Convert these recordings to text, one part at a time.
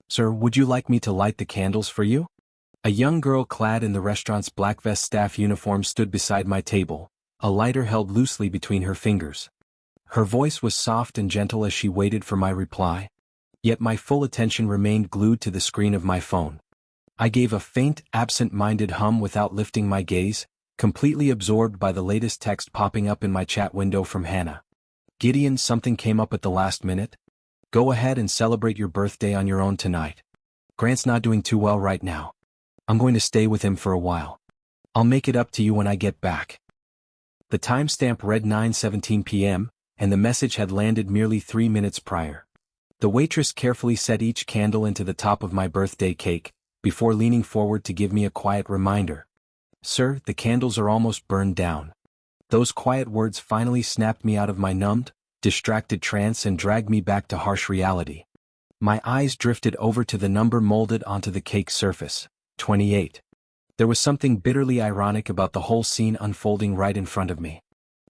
"Sir, would you like me to light the candles for you?" A young girl clad in the restaurant's black vest staff uniform stood beside my table, a lighter held loosely between her fingers. Her voice was soft and gentle as she waited for my reply. Yet my full attention remained glued to the screen of my phone. I gave a faint, absent-minded hum without lifting my gaze, completely absorbed by the latest text popping up in my chat window from Hannah. "Gideon, something came up at the last minute. Go ahead and celebrate your birthday on your own tonight. Grant's not doing too well right now. I'm going to stay with him for a while. I'll make it up to you when I get back." The timestamp read 9:17 p.m., and the message had landed merely 3 minutes prior. The waitress carefully set each candle into the top of my birthday cake, before leaning forward to give me a quiet reminder. "Sir, the candles are almost burned down." Those quiet words finally snapped me out of my numbed, distracted trance and dragged me back to harsh reality. My eyes drifted over to the number molded onto the cake's surface, 28. There was something bitterly ironic about the whole scene unfolding right in front of me.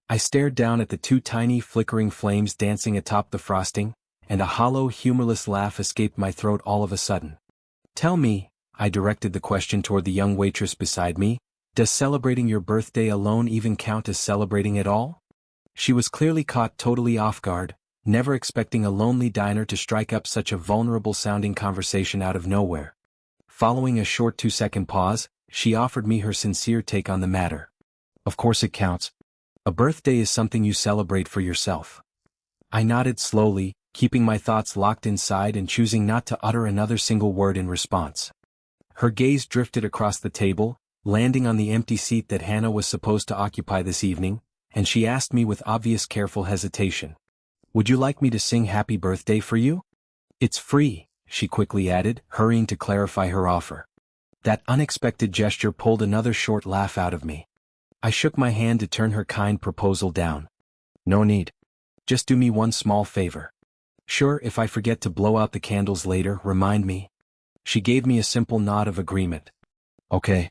I stared down at the two tiny flickering flames dancing atop the frosting, and a hollow, humorless laugh escaped my throat all of a sudden. "Tell me," I directed the question toward the young waitress beside me, "does celebrating your birthday alone even count as celebrating at all?" She was clearly caught totally off guard, never expecting a lonely diner to strike up such a vulnerable-sounding conversation out of nowhere. Following a short 2-second pause, she offered me her sincere take on the matter. "Of course it counts. A birthday is something you celebrate for yourself." I nodded slowly, keeping my thoughts locked inside and choosing not to utter another single word in response. Her gaze drifted across the table, landing on the empty seat that Hannah was supposed to occupy this evening, and she asked me with obvious careful hesitation, "Would you like me to sing happy birthday for you?" "It's free," she quickly added, hurrying to clarify her offer. That unexpected gesture pulled another short laugh out of me. I shook my hand to turn her kind proposal down. "No need. Just do me one small favor." "Sure, if I forget to blow out the candles later, remind me." She gave me a simple nod of agreement. "Okay."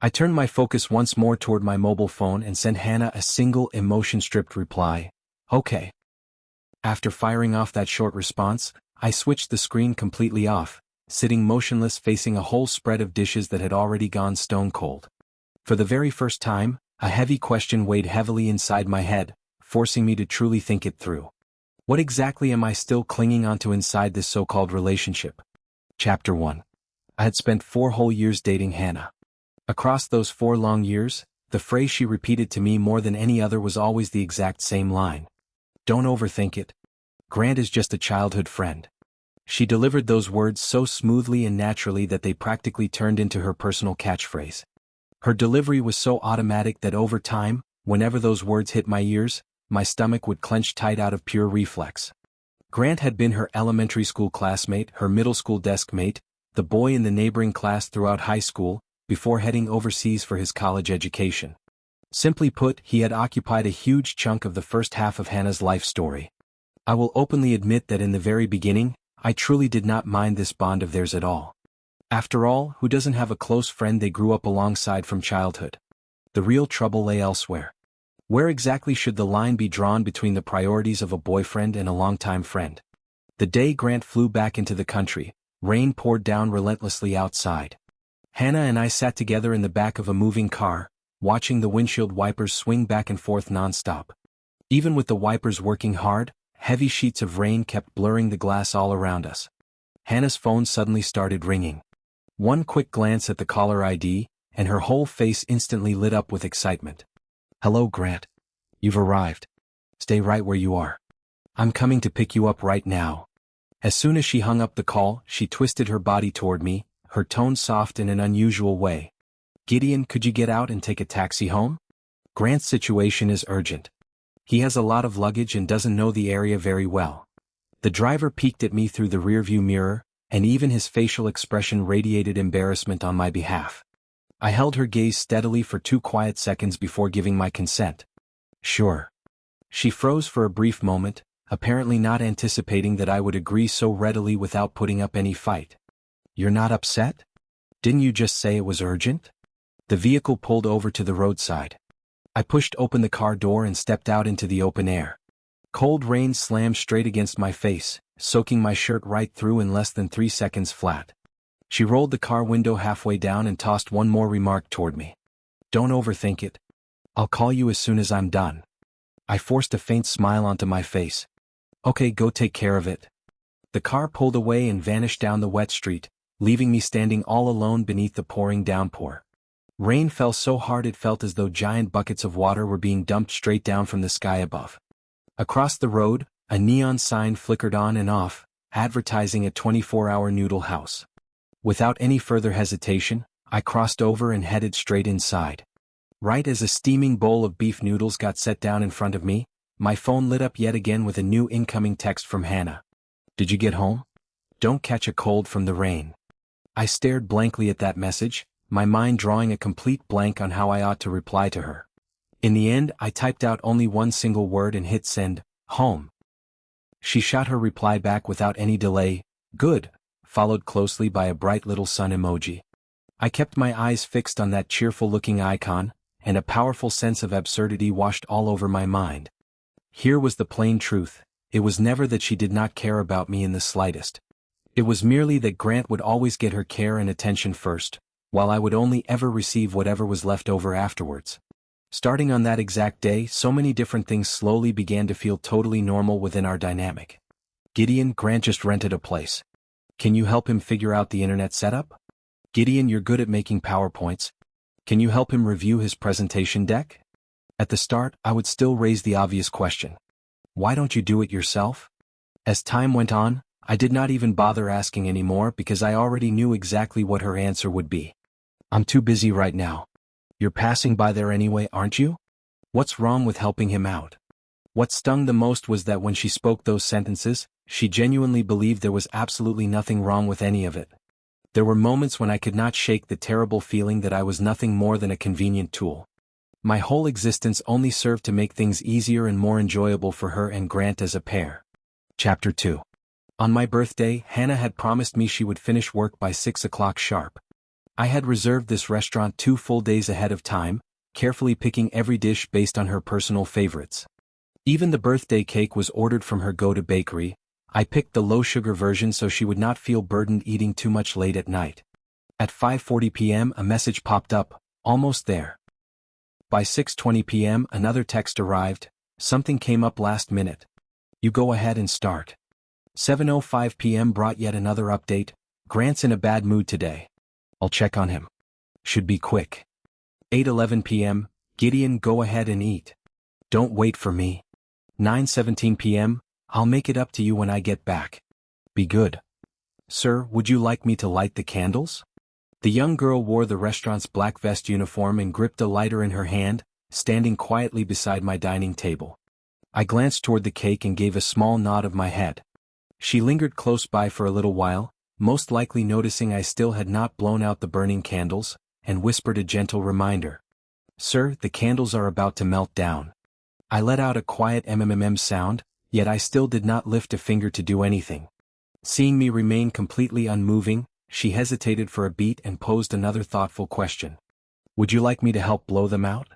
I turned my focus once more toward my mobile phone and sent Hannah a single emotion-stripped reply, "Okay." After firing off that short response, I switched the screen completely off, sitting motionless facing a whole spread of dishes that had already gone stone cold. For the very first time, a heavy question weighed heavily inside my head, forcing me to truly think it through. What exactly am I still clinging onto inside this so-called relationship? Chapter 1. I had spent 4 whole years dating Hannah. Across those 4 long years, the phrase she repeated to me more than any other was always the exact same line. "Don't overthink it. Grant is just a childhood friend." She delivered those words so smoothly and naturally that they practically turned into her personal catchphrase. Her delivery was so automatic that over time, whenever those words hit my ears, my stomach would clench tight out of pure reflex. Grant had been her elementary school classmate, her middle school desk mate, the boy in the neighboring class throughout high school, before heading overseas for his college education. Simply put, he had occupied a huge chunk of the first half of Hannah's life story. I will openly admit that in the very beginning, I truly did not mind this bond of theirs at all. After all, who doesn't have a close friend they grew up alongside from childhood? The real trouble lay elsewhere. Where exactly should the line be drawn between the priorities of a boyfriend and a longtime friend? The day Grant flew back into the country, rain poured down relentlessly outside. Hannah and I sat together in the back of a moving car, watching the windshield wipers swing back and forth nonstop. Even with the wipers working hard, heavy sheets of rain kept blurring the glass all around us. Hannah's phone suddenly started ringing. One quick glance at the caller ID, and her whole face instantly lit up with excitement. "Hello, Grant. You've arrived. Stay right where you are. I'm coming to pick you up right now." As soon as she hung up the call, she twisted her body toward me, her tone soft in an unusual way. "Gideon, could you get out and take a taxi home? Grant's situation is urgent. He has a lot of luggage and doesn't know the area very well." The driver peeked at me through the rearview mirror, and even his facial expression radiated embarrassment on my behalf. I held her gaze steadily for 2 quiet seconds before giving my consent. "Sure." She froze for a brief moment, apparently not anticipating that I would agree so readily without putting up any fight. "You're not upset? Didn't you just say it was urgent?" The vehicle pulled over to the roadside. I pushed open the car door and stepped out into the open air. Cold rain slammed straight against my face, soaking my shirt right through in less than 3 seconds flat. She rolled the car window halfway down and tossed one more remark toward me. Don't overthink it. I'll call you as soon as I'm done. I forced a faint smile onto my face. Okay, go take care of it. The car pulled away and vanished down the wet street, leaving me standing all alone beneath the pouring downpour. Rain fell so hard it felt as though giant buckets of water were being dumped straight down from the sky above. Across the road, a neon sign flickered on and off, advertising a 24-hour noodle house. Without any further hesitation, I crossed over and headed straight inside. Right as a steaming bowl of beef noodles got set down in front of me, my phone lit up yet again with a new incoming text from Hannah. Did you get home? Don't catch a cold from the rain. I stared blankly at that message, my mind drawing a complete blank on how I ought to reply to her. In the end, I typed out only one single word and hit send, home. She shot her reply back without any delay, good, followed closely by a bright little sun emoji. I kept my eyes fixed on that cheerful-looking icon, and a powerful sense of absurdity washed all over my mind. Here was the plain truth. It was never that she did not care about me in the slightest. It was merely that Grant would always get her care and attention first, while I would only ever receive whatever was left over afterwards. Starting on that exact day, so many different things slowly began to feel totally normal within our dynamic. Gideon, Grant just rented a place. Can you help him figure out the internet setup? Gideon, you're good at making PowerPoints. Can you help him review his presentation deck? At the start, I would still raise the obvious question. Why don't you do it yourself? As time went on, I did not even bother asking anymore because I already knew exactly what her answer would be. I'm too busy right now. You're passing by there anyway, aren't you? What's wrong with helping him out? What stung the most was that when she spoke those sentences, she genuinely believed there was absolutely nothing wrong with any of it. There were moments when I could not shake the terrible feeling that I was nothing more than a convenient tool. My whole existence only served to make things easier and more enjoyable for her and Grant as a pair. Chapter 2. On my birthday, Hannah had promised me she would finish work by 6 o'clock sharp. I had reserved this restaurant 2 full days ahead of time, carefully picking every dish based on her personal favorites. Even the birthday cake was ordered from her go-to bakery. I picked the low-sugar version so she would not feel burdened eating too much late at night. At 5:40 p.m. a message popped up, almost there. By 6:20 p.m. another text arrived, something came up last minute. You go ahead and start. 7:05 p.m. brought yet another update, Grant's in a bad mood today. I'll check on him. Should be quick. 8:11 p.m., Gideon, go ahead and eat. Don't wait for me. 9:17 p.m., I'll make it up to you when I get back. Be good. Sir, would you like me to light the candles? The young girl wore the restaurant's black vest uniform and gripped a lighter in her hand, standing quietly beside my dining table. I glanced toward the cake and gave a small nod of my head. She lingered close by for a little while, most likely noticing I still had not blown out the burning candles, and whispered a gentle reminder. Sir, the candles are about to melt down. I let out a quiet mmm sound, yet I still did not lift a finger to do anything. Seeing me remain completely unmoving, she hesitated for a beat and posed another thoughtful question. Would you like me to help blow them out?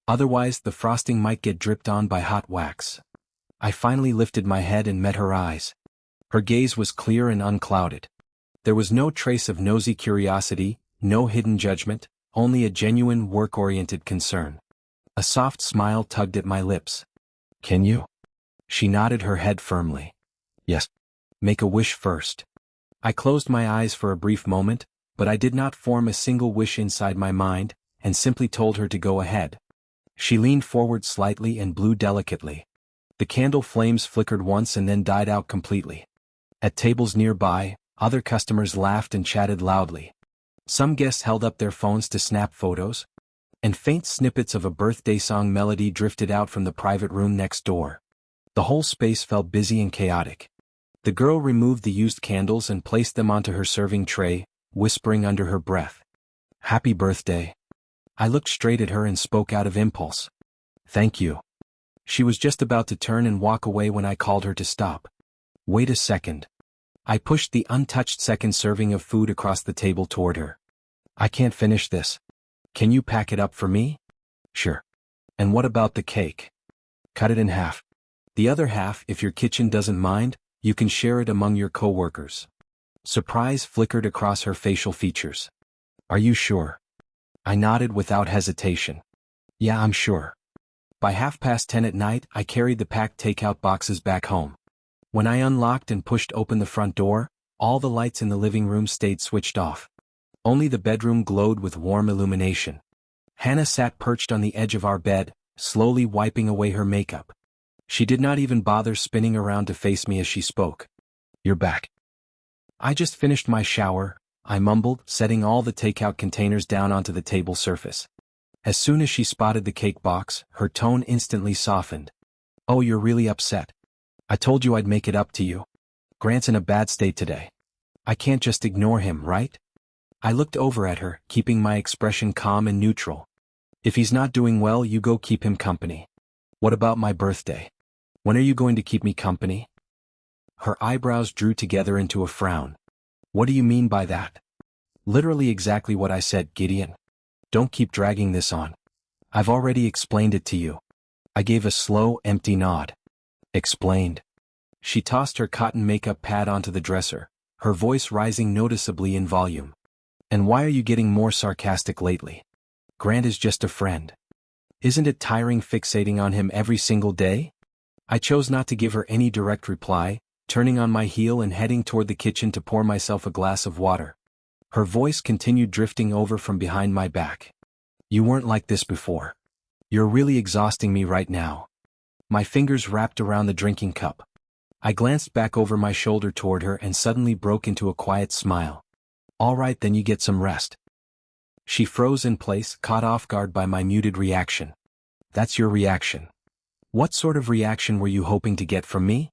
Otherwise, the frosting might get dripped on by hot wax. I finally lifted my head and met her eyes. Her gaze was clear and unclouded. There was no trace of nosy curiosity, no hidden judgment, only a genuine work-oriented concern. A soft smile tugged at my lips. Can you? She nodded her head firmly. Yes. Make a wish first. I closed my eyes for a brief moment, but I did not form a single wish inside my mind, and simply told her to go ahead. She leaned forward slightly and blew delicately. The candle flames flickered once and then died out completely. At tables nearby, other customers laughed and chatted loudly. Some guests held up their phones to snap photos, and faint snippets of a birthday song melody drifted out from the private room next door. The whole space felt busy and chaotic. The girl removed the used candles and placed them onto her serving tray, whispering under her breath. Happy birthday. I looked straight at her and spoke out of impulse. Thank you. She was just about to turn and walk away when I called her to stop. Wait a second. I pushed the untouched second serving of food across the table toward her. I can't finish this. Can you pack it up for me? Sure. And what about the cake? Cut it in half. The other half, if your kitchen doesn't mind, You can share it among your coworkers. Surprise flickered across her facial features. Are you sure? I nodded without hesitation. Yeah, I'm sure. By 10:30 at night, I carried the packed takeout boxes back home. When I unlocked and pushed open the front door, all the lights in the living room stayed switched off. Only the bedroom glowed with warm illumination. Hannah sat perched on the edge of our bed, slowly wiping away her makeup. She did not even bother spinning around to face me as she spoke. You're back. I just finished my shower, I mumbled, setting all the takeout containers down onto the table surface. As soon as she spotted the cake box, her tone instantly softened. Oh, you're really upset. I told you I'd make it up to you. Grant's in a bad state today. I can't just ignore him, right? I looked over at her, keeping my expression calm and neutral. If he's not doing well, you go keep him company. What about my birthday? When are you going to keep me company? Her eyebrows drew together into a frown. What do you mean by that? Literally exactly what I said, Gideon. Don't keep dragging this on. I've already explained it to you. I gave a slow, empty nod. Explained. She tossed her cotton makeup pad onto the dresser, her voice rising noticeably in volume. And why are you getting more sarcastic lately? Grant is just a friend. Isn't it tiring fixating on him every single day? I chose not to give her any direct reply, turning on my heel and heading toward the kitchen to pour myself a glass of water. Her voice continued drifting over from behind my back. You weren't like this before. You're really exhausting me right now. My fingers wrapped around the drinking cup. I glanced back over my shoulder toward her and suddenly broke into a quiet smile. All right, then you get some rest. She froze in place, caught off guard by my muted reaction. That's your reaction. What sort of reaction were you hoping to get from me?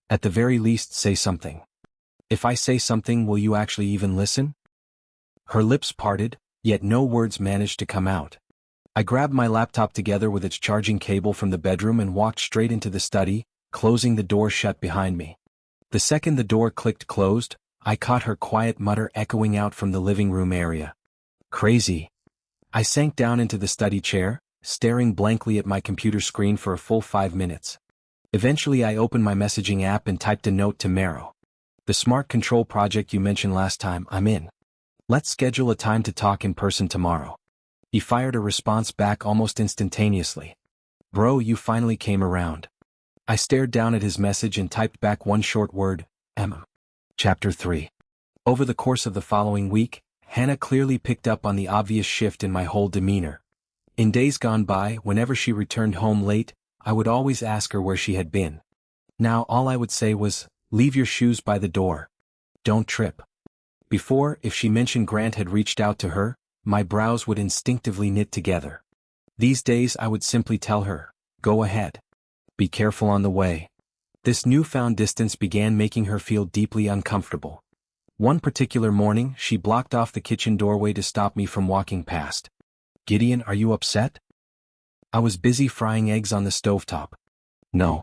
At the very least, say something. If I say something, will you actually even listen? Her lips parted, yet no words managed to come out. I grabbed my laptop together with its charging cable from the bedroom and walked straight into the study, closing the door shut behind me. The second the door clicked closed, I caught her quiet mutter echoing out from the living room area. Crazy. I sank down into the study chair, staring blankly at my computer screen for a full 5 minutes. Eventually I opened my messaging app and typed a note to Mero. The smart control project you mentioned last time, I'm in. Let's schedule a time to talk in person tomorrow. He fired a response back almost instantaneously. Bro, you finally came around. I stared down at his message and typed back one short word, Chapter 3. Over the course of the following week, Hannah clearly picked up on the obvious shift in my whole demeanor. In days gone by, whenever she returned home late, I would always ask her where she had been. Now all I would say was, leave your shoes by the door. Don't trip. Before, if she mentioned Grant had reached out to her, my brows would instinctively knit together. These days I would simply tell her, go ahead. Be careful on the way. This newfound distance began making her feel deeply uncomfortable. One particular morning, she blocked off the kitchen doorway to stop me from walking past. Gideon, are you upset? I was busy frying eggs on the stovetop. No.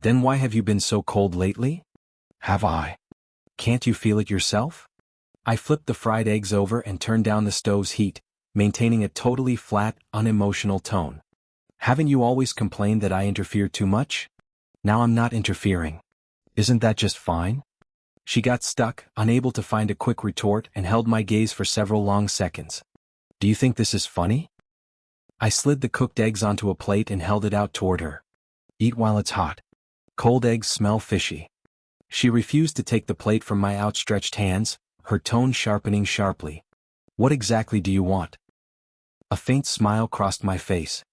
Then why have you been so cold lately? Have I? Can't you feel it yourself? I flipped the fried eggs over and turned down the stove's heat, maintaining a totally flat, unemotional tone. Haven't you always complained that I interfere too much? Now I'm not interfering. Isn't that just fine? She got stuck, unable to find a quick retort, and held my gaze for several long seconds. Do you think this is funny? I slid the cooked eggs onto a plate and held it out toward her. Eat while it's hot. Cold eggs smell fishy. She refused to take the plate from my outstretched hands, her tone sharpening sharply. What exactly do you want? A faint smile crossed my face.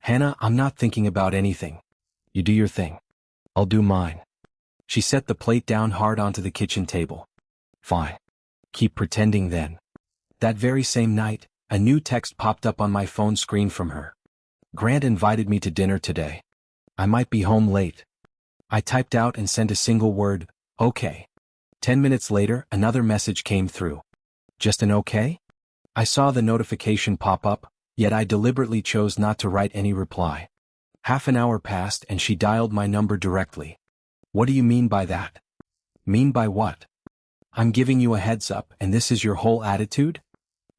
Hannah, I'm not thinking about anything. You do your thing. I'll do mine. She set the plate down hard onto the kitchen table. Fine. Keep pretending then. That very same night, a new text popped up on my phone screen from her. Grant invited me to dinner today. I might be home late. I typed out and sent a single word, okay. 10 minutes later, another message came through. Just an okay? I saw the notification pop up, yet I deliberately chose not to write any reply. Half an hour passed and she dialed my number directly. What do you mean by that? Mean by what? I'm giving you a heads up and this is your whole attitude?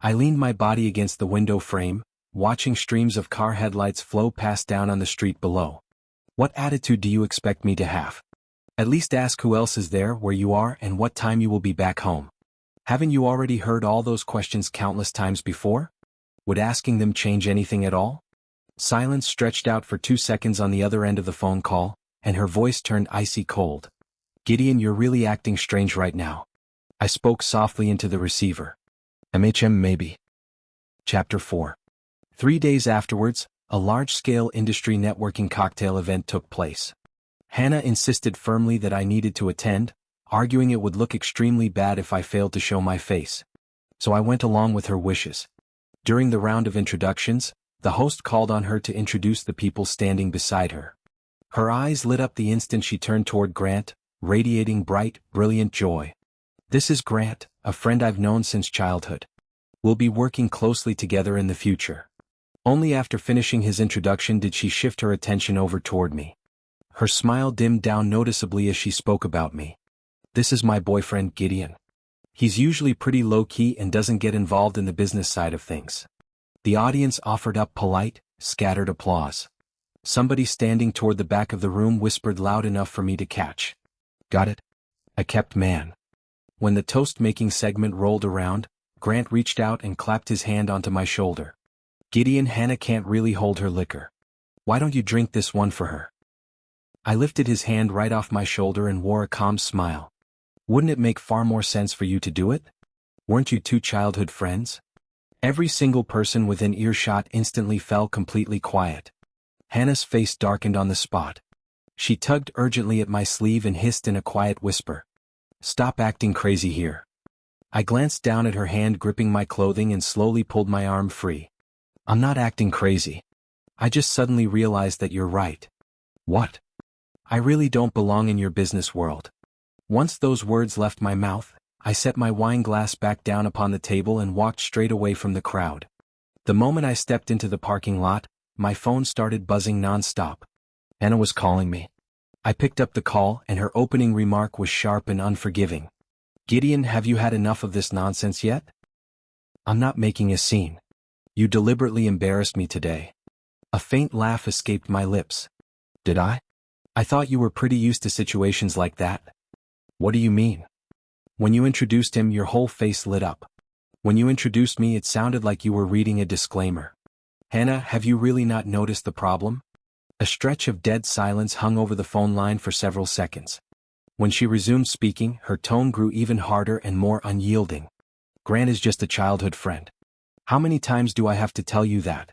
I leaned my body against the window frame, watching streams of car headlights flow past down on the street below. What attitude do you expect me to have? At least ask who else is there, where you are, and what time you will be back home. Haven't you already heard all those questions countless times before? Would asking them change anything at all? Silence stretched out for 2 seconds on the other end of the phone call, and her voice turned icy cold. Gideon, you're really acting strange right now. I spoke softly into the receiver. Maybe. Chapter 4. 3 days afterwards, a large-scale industry networking cocktail event took place. Hannah insisted firmly that I needed to attend, arguing it would look extremely bad if I failed to show my face. So I went along with her wishes. During the round of introductions, the host called on her to introduce the people standing beside her. Her eyes lit up the instant she turned toward Grant, radiating bright, brilliant joy. This is Grant, a friend I've known since childhood. We'll be working closely together in the future. Only after finishing his introduction did she shift her attention over toward me. Her smile dimmed down noticeably as she spoke about me. This is my boyfriend, Gideon. He's usually pretty low-key and doesn't get involved in the business side of things. The audience offered up polite, scattered applause. Somebody standing toward the back of the room whispered loud enough for me to catch. Got it? A kept man. When the toast-making segment rolled around, Grant reached out and clapped his hand onto my shoulder. Gideon, Hannah can't really hold her liquor. Why don't you drink this one for her? I lifted his hand right off my shoulder and wore a calm smile. Wouldn't it make far more sense for you to do it? Weren't you two childhood friends? Every single person within earshot instantly fell completely quiet. Hannah's face darkened on the spot. She tugged urgently at my sleeve and hissed in a quiet whisper. Stop acting crazy here. I glanced down at her hand gripping my clothing and slowly pulled my arm free. I'm not acting crazy. I just suddenly realized that you're right. What? I really don't belong in your business world. Once those words left my mouth, I set my wine glass back down upon the table and walked straight away from the crowd. The moment I stepped into the parking lot, my phone started buzzing non-stop. Anna was calling me. I picked up the call and her opening remark was sharp and unforgiving. Gideon, have you had enough of this nonsense yet? I'm not making a scene. You deliberately embarrassed me today. A faint laugh escaped my lips. Did I? I thought you were pretty used to situations like that. What do you mean? When you introduced him, your whole face lit up. When you introduced me, it sounded like you were reading a disclaimer. Hannah, have you really not noticed the problem? A stretch of dead silence hung over the phone line for several seconds. When she resumed speaking, her tone grew even harder and more unyielding. Grant is just a childhood friend. How many times do I have to tell you that?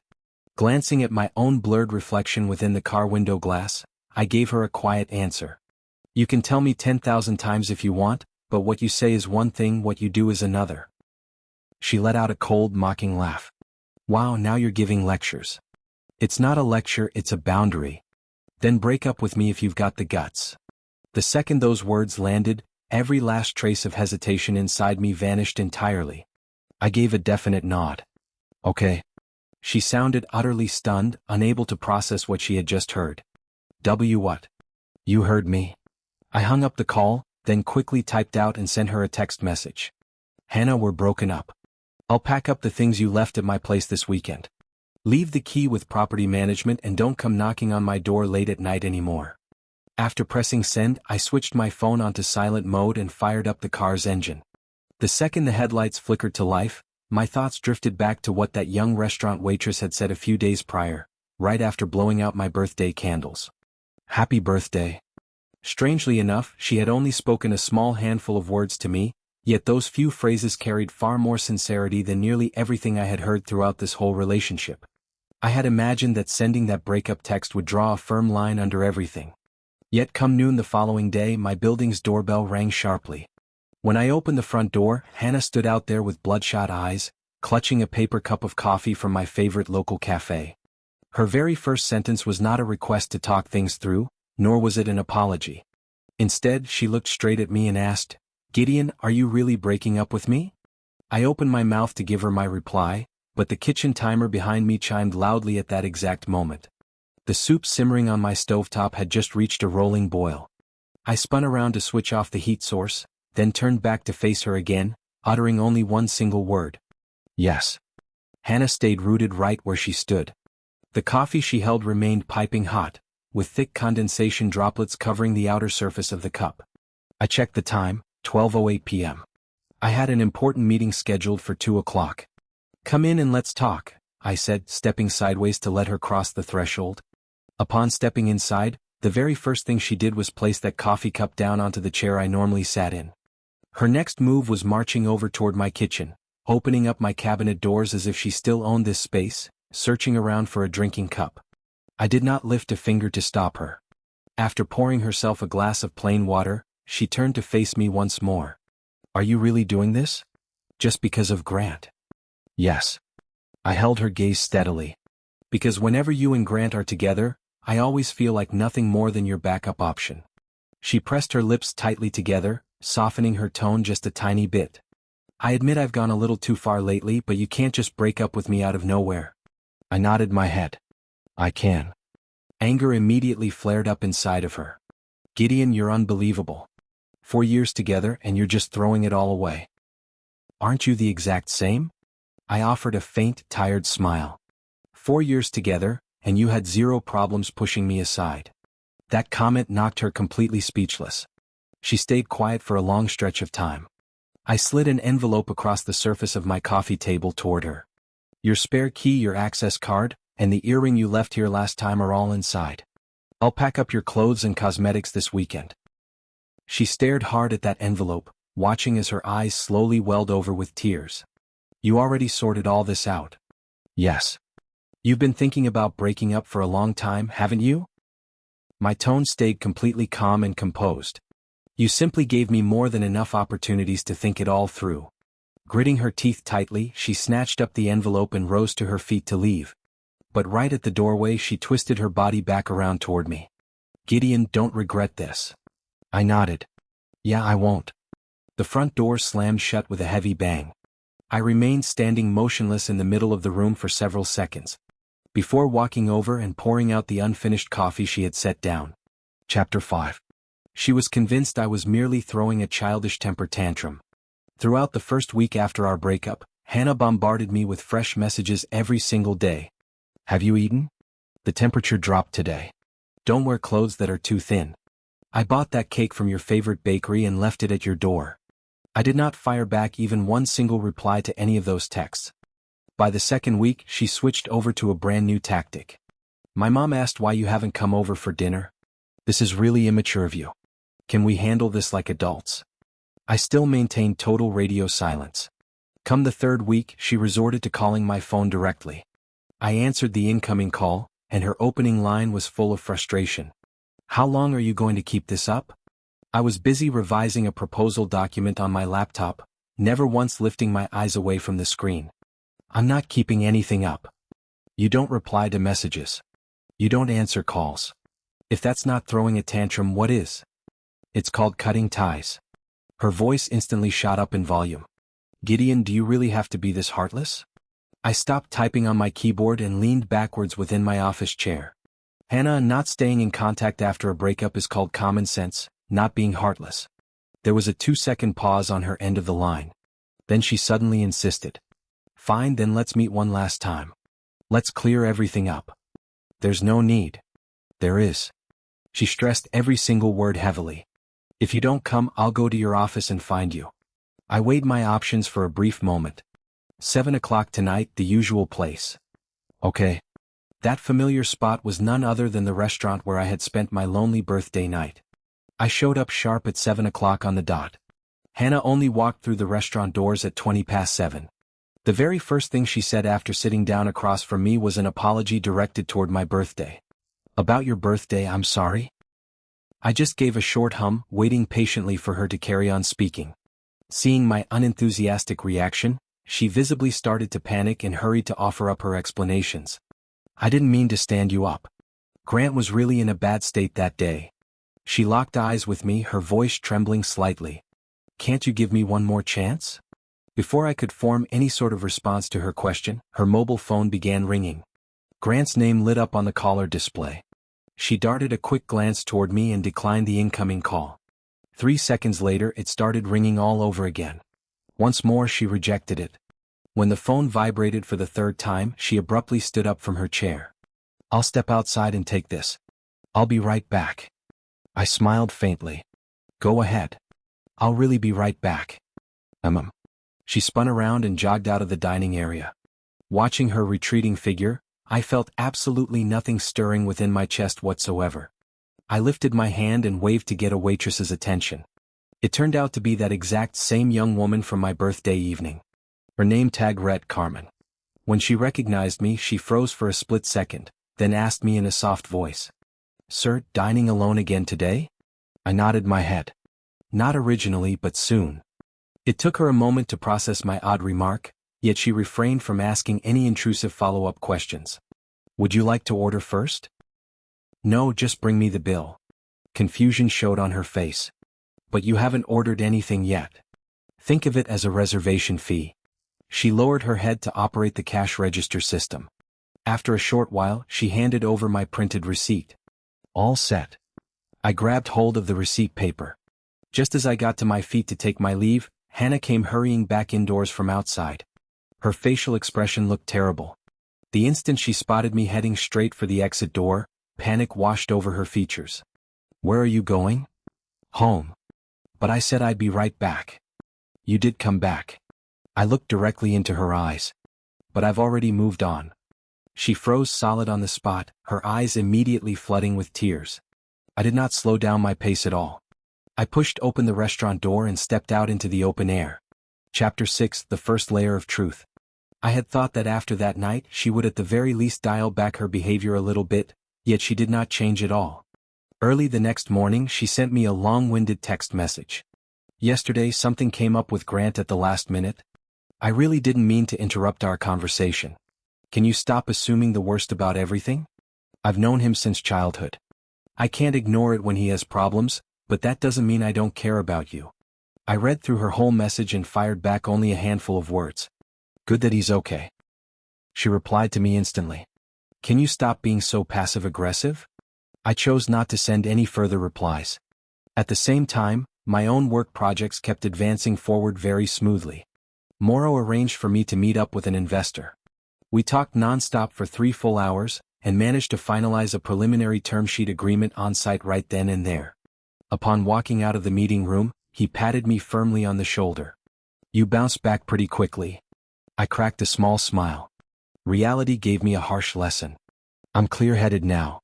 Glancing at my own blurred reflection within the car window glass, I gave her a quiet answer. You can tell me 10,000 times if you want, but what you say is one thing, what you do is another. She let out a cold, mocking laugh. Wow, now you're giving lectures. It's not a lecture, it's a boundary. Then break up with me if you've got the guts. The second those words landed, every last trace of hesitation inside me vanished entirely. I gave a definite nod. Okay. She sounded utterly stunned, unable to process what she had just heard. What? You heard me. I hung up the call, then quickly typed out and sent her a text message. Hannah, we're broken up. I'll pack up the things you left at my place this weekend. Leave the key with property management and don't come knocking on my door late at night anymore. After pressing send, I switched my phone onto silent mode and fired up the car's engine. The second the headlights flickered to life, my thoughts drifted back to what that young restaurant waitress had said a few days prior, right after blowing out my birthday candles. Happy birthday. Strangely enough, she had only spoken a small handful of words to me, yet those few phrases carried far more sincerity than nearly everything I had heard throughout this whole relationship. I had imagined that sending that breakup text would draw a firm line under everything. Yet come noon the following day, my building's doorbell rang sharply. When I opened the front door, Hannah stood out there with bloodshot eyes, clutching a paper cup of coffee from my favorite local cafe. Her very first sentence was not a request to talk things through, nor was it an apology. Instead, she looked straight at me and asked, Gideon, are you really breaking up with me? I opened my mouth to give her my reply, but the kitchen timer behind me chimed loudly at that exact moment. The soup simmering on my stovetop had just reached a rolling boil. I spun around to switch off the heat source, then turned back to face her again, uttering only one single word. Yes. Hannah stayed rooted right where she stood. The coffee she held remained piping hot, with thick condensation droplets covering the outer surface of the cup. I checked the time, 12:08 p.m. I had an important meeting scheduled for 2 o'clock. "Come in and let's talk," I said, stepping sideways to let her cross the threshold. Upon stepping inside, the very first thing she did was place that coffee cup down onto the chair I normally sat in. Her next move was marching over toward my kitchen, opening up my cabinet doors as if she still owned this space, searching around for a drinking cup. I did not lift a finger to stop her. After pouring herself a glass of plain water, she turned to face me once more. "Are you really doing this? Just because of Grant?" "Yes." I held her gaze steadily. "Because whenever you and Grant are together, I always feel like nothing more than your backup option." She pressed her lips tightly together, softening her tone just a tiny bit. "I admit I've gone a little too far lately, but you can't just break up with me out of nowhere." I nodded my head. "I can." Anger immediately flared up inside of her. "Gideon, you're unbelievable. 4 years together and you're just throwing it all away." "Aren't you the exact same?" I offered a faint, tired smile. 4 years together, and you had zero problems pushing me aside." That comment knocked her completely speechless. She stayed quiet for a long stretch of time. I slid an envelope across the surface of my coffee table toward her. "Your spare key, your access card, and the earring you left here last time are all inside. I'll pack up your clothes and cosmetics this weekend." She stared hard at that envelope, watching as her eyes slowly welled over with tears. "You already sorted all this out?" "Yes." "You've been thinking about breaking up for a long time, haven't you?" My tone stayed completely calm and composed. "You simply gave me more than enough opportunities to think it all through." Gritting her teeth tightly, she snatched up the envelope and rose to her feet to leave. But right at the doorway she twisted her body back around toward me. "Gideon, don't regret this." I nodded. "Yeah, I won't." The front door slammed shut with a heavy bang. I remained standing motionless in the middle of the room for several seconds, before walking over and pouring out the unfinished coffee she had set down. Chapter 5. She was convinced I was merely throwing a childish temper tantrum. Throughout the first week after our breakup, Hannah bombarded me with fresh messages every single day. "Have you eaten? The temperature dropped today. Don't wear clothes that are too thin. I bought that cake from your favorite bakery and left it at your door." I did not fire back even one single reply to any of those texts. By the second week, she switched over to a brand new tactic. "My mom asked why you haven't come over for dinner. This is really immature of you. Can we handle this like adults?" I still maintained total radio silence. Come the third week, she resorted to calling my phone directly. I answered the incoming call, and her opening line was full of frustration. "How long are you going to keep this up?" I was busy revising a proposal document on my laptop, never once lifting my eyes away from the screen. "I'm not keeping anything up. You don't reply to messages. You don't answer calls. If that's not throwing a tantrum, what is? It's called cutting ties." Her voice instantly shot up in volume. "Gideon, do you really have to be this heartless?" I stopped typing on my keyboard and leaned backwards within my office chair. "Hannah, not staying in contact after a breakup is called common sense, not being heartless." There was a 2-second pause on her end of the line. Then she suddenly insisted. "Fine, then let's meet one last time. Let's clear everything up." "There's no need." "There is." She stressed every single word heavily. "If you don't come, I'll go to your office and find you." I weighed my options for a brief moment. 7 o'clock tonight, the usual place. Okay. That familiar spot was none other than the restaurant where I had spent my lonely birthday night. I showed up sharp at 7 o'clock on the dot. Hannah only walked through the restaurant doors at 20 past 7. The very first thing she said after sitting down across from me was an apology directed toward my birthday. "About your birthday, I'm sorry?" I just gave a short hum, waiting patiently for her to carry on speaking. Seeing my unenthusiastic reaction, she visibly started to panic and hurried to offer up her explanations. "I didn't mean to stand you up. Grant was really in a bad state that day." She locked eyes with me, her voice trembling slightly. "Can't you give me one more chance?" Before I could form any sort of response to her question, her mobile phone began ringing. Grant's name lit up on the caller display. She darted a quick glance toward me and declined the incoming call. 3 seconds later, it started ringing all over again. Once more, she rejected it. When the phone vibrated for the third time, she abruptly stood up from her chair. "I'll step outside and take this. I'll be right back. I smiled faintly. Go ahead. I'll really be right back. She spun around and jogged out of the dining area. Watching her retreating figure, I felt absolutely nothing stirring within my chest whatsoever. I lifted my hand and waved to get a waitress's attention. It turned out to be that exact same young woman from my birthday evening. Her name tag read Carmen. When she recognized me, she froze for a split second, then asked me in a soft voice, "Sir, dining alone again today?" I nodded my head. Not originally, but soon. It took her a moment to process my odd remark, yet she refrained from asking any intrusive follow-up questions. Would you like to order first? No, just bring me the bill. Confusion showed on her face. But you haven't ordered anything yet. Think of it as a reservation fee. She lowered her head to operate the cash register system. After a short while, she handed over my printed receipt. All set. I grabbed hold of the receipt paper. Just as I got to my feet to take my leave, Hannah came hurrying back indoors from outside. Her facial expression looked terrible. The instant she spotted me heading straight for the exit door, panic washed over her features. Where are you going? Home. But I said I'd be right back. You did come back. I looked directly into her eyes. But I've already moved on. She froze solid on the spot, her eyes immediately flooding with tears. I did not slow down my pace at all. I pushed open the restaurant door and stepped out into the open air. Chapter 6: The First Layer of Truth. I had thought that after that night she would at the very least dial back her behavior a little bit, yet she did not change at all. Early the next morning she sent me a long-winded text message. Yesterday something came up with Grant at the last minute. I really didn't mean to interrupt our conversation. Can you stop assuming the worst about everything? I've known him since childhood. I can't ignore it when he has problems, but that doesn't mean I don't care about you. I read through her whole message and fired back only a handful of words. Good that he's okay. She replied to me instantly. Can you stop being so passive-aggressive? I chose not to send any further replies. At the same time, my own work projects kept advancing forward very smoothly. Morrow arranged for me to meet up with an investor. We talked non-stop for 3 full hours, and managed to finalize a preliminary term sheet agreement on-site right then and there. Upon walking out of the meeting room, he patted me firmly on the shoulder. You bounced back pretty quickly. I cracked a small smile. Reality gave me a harsh lesson. I'm clear-headed now.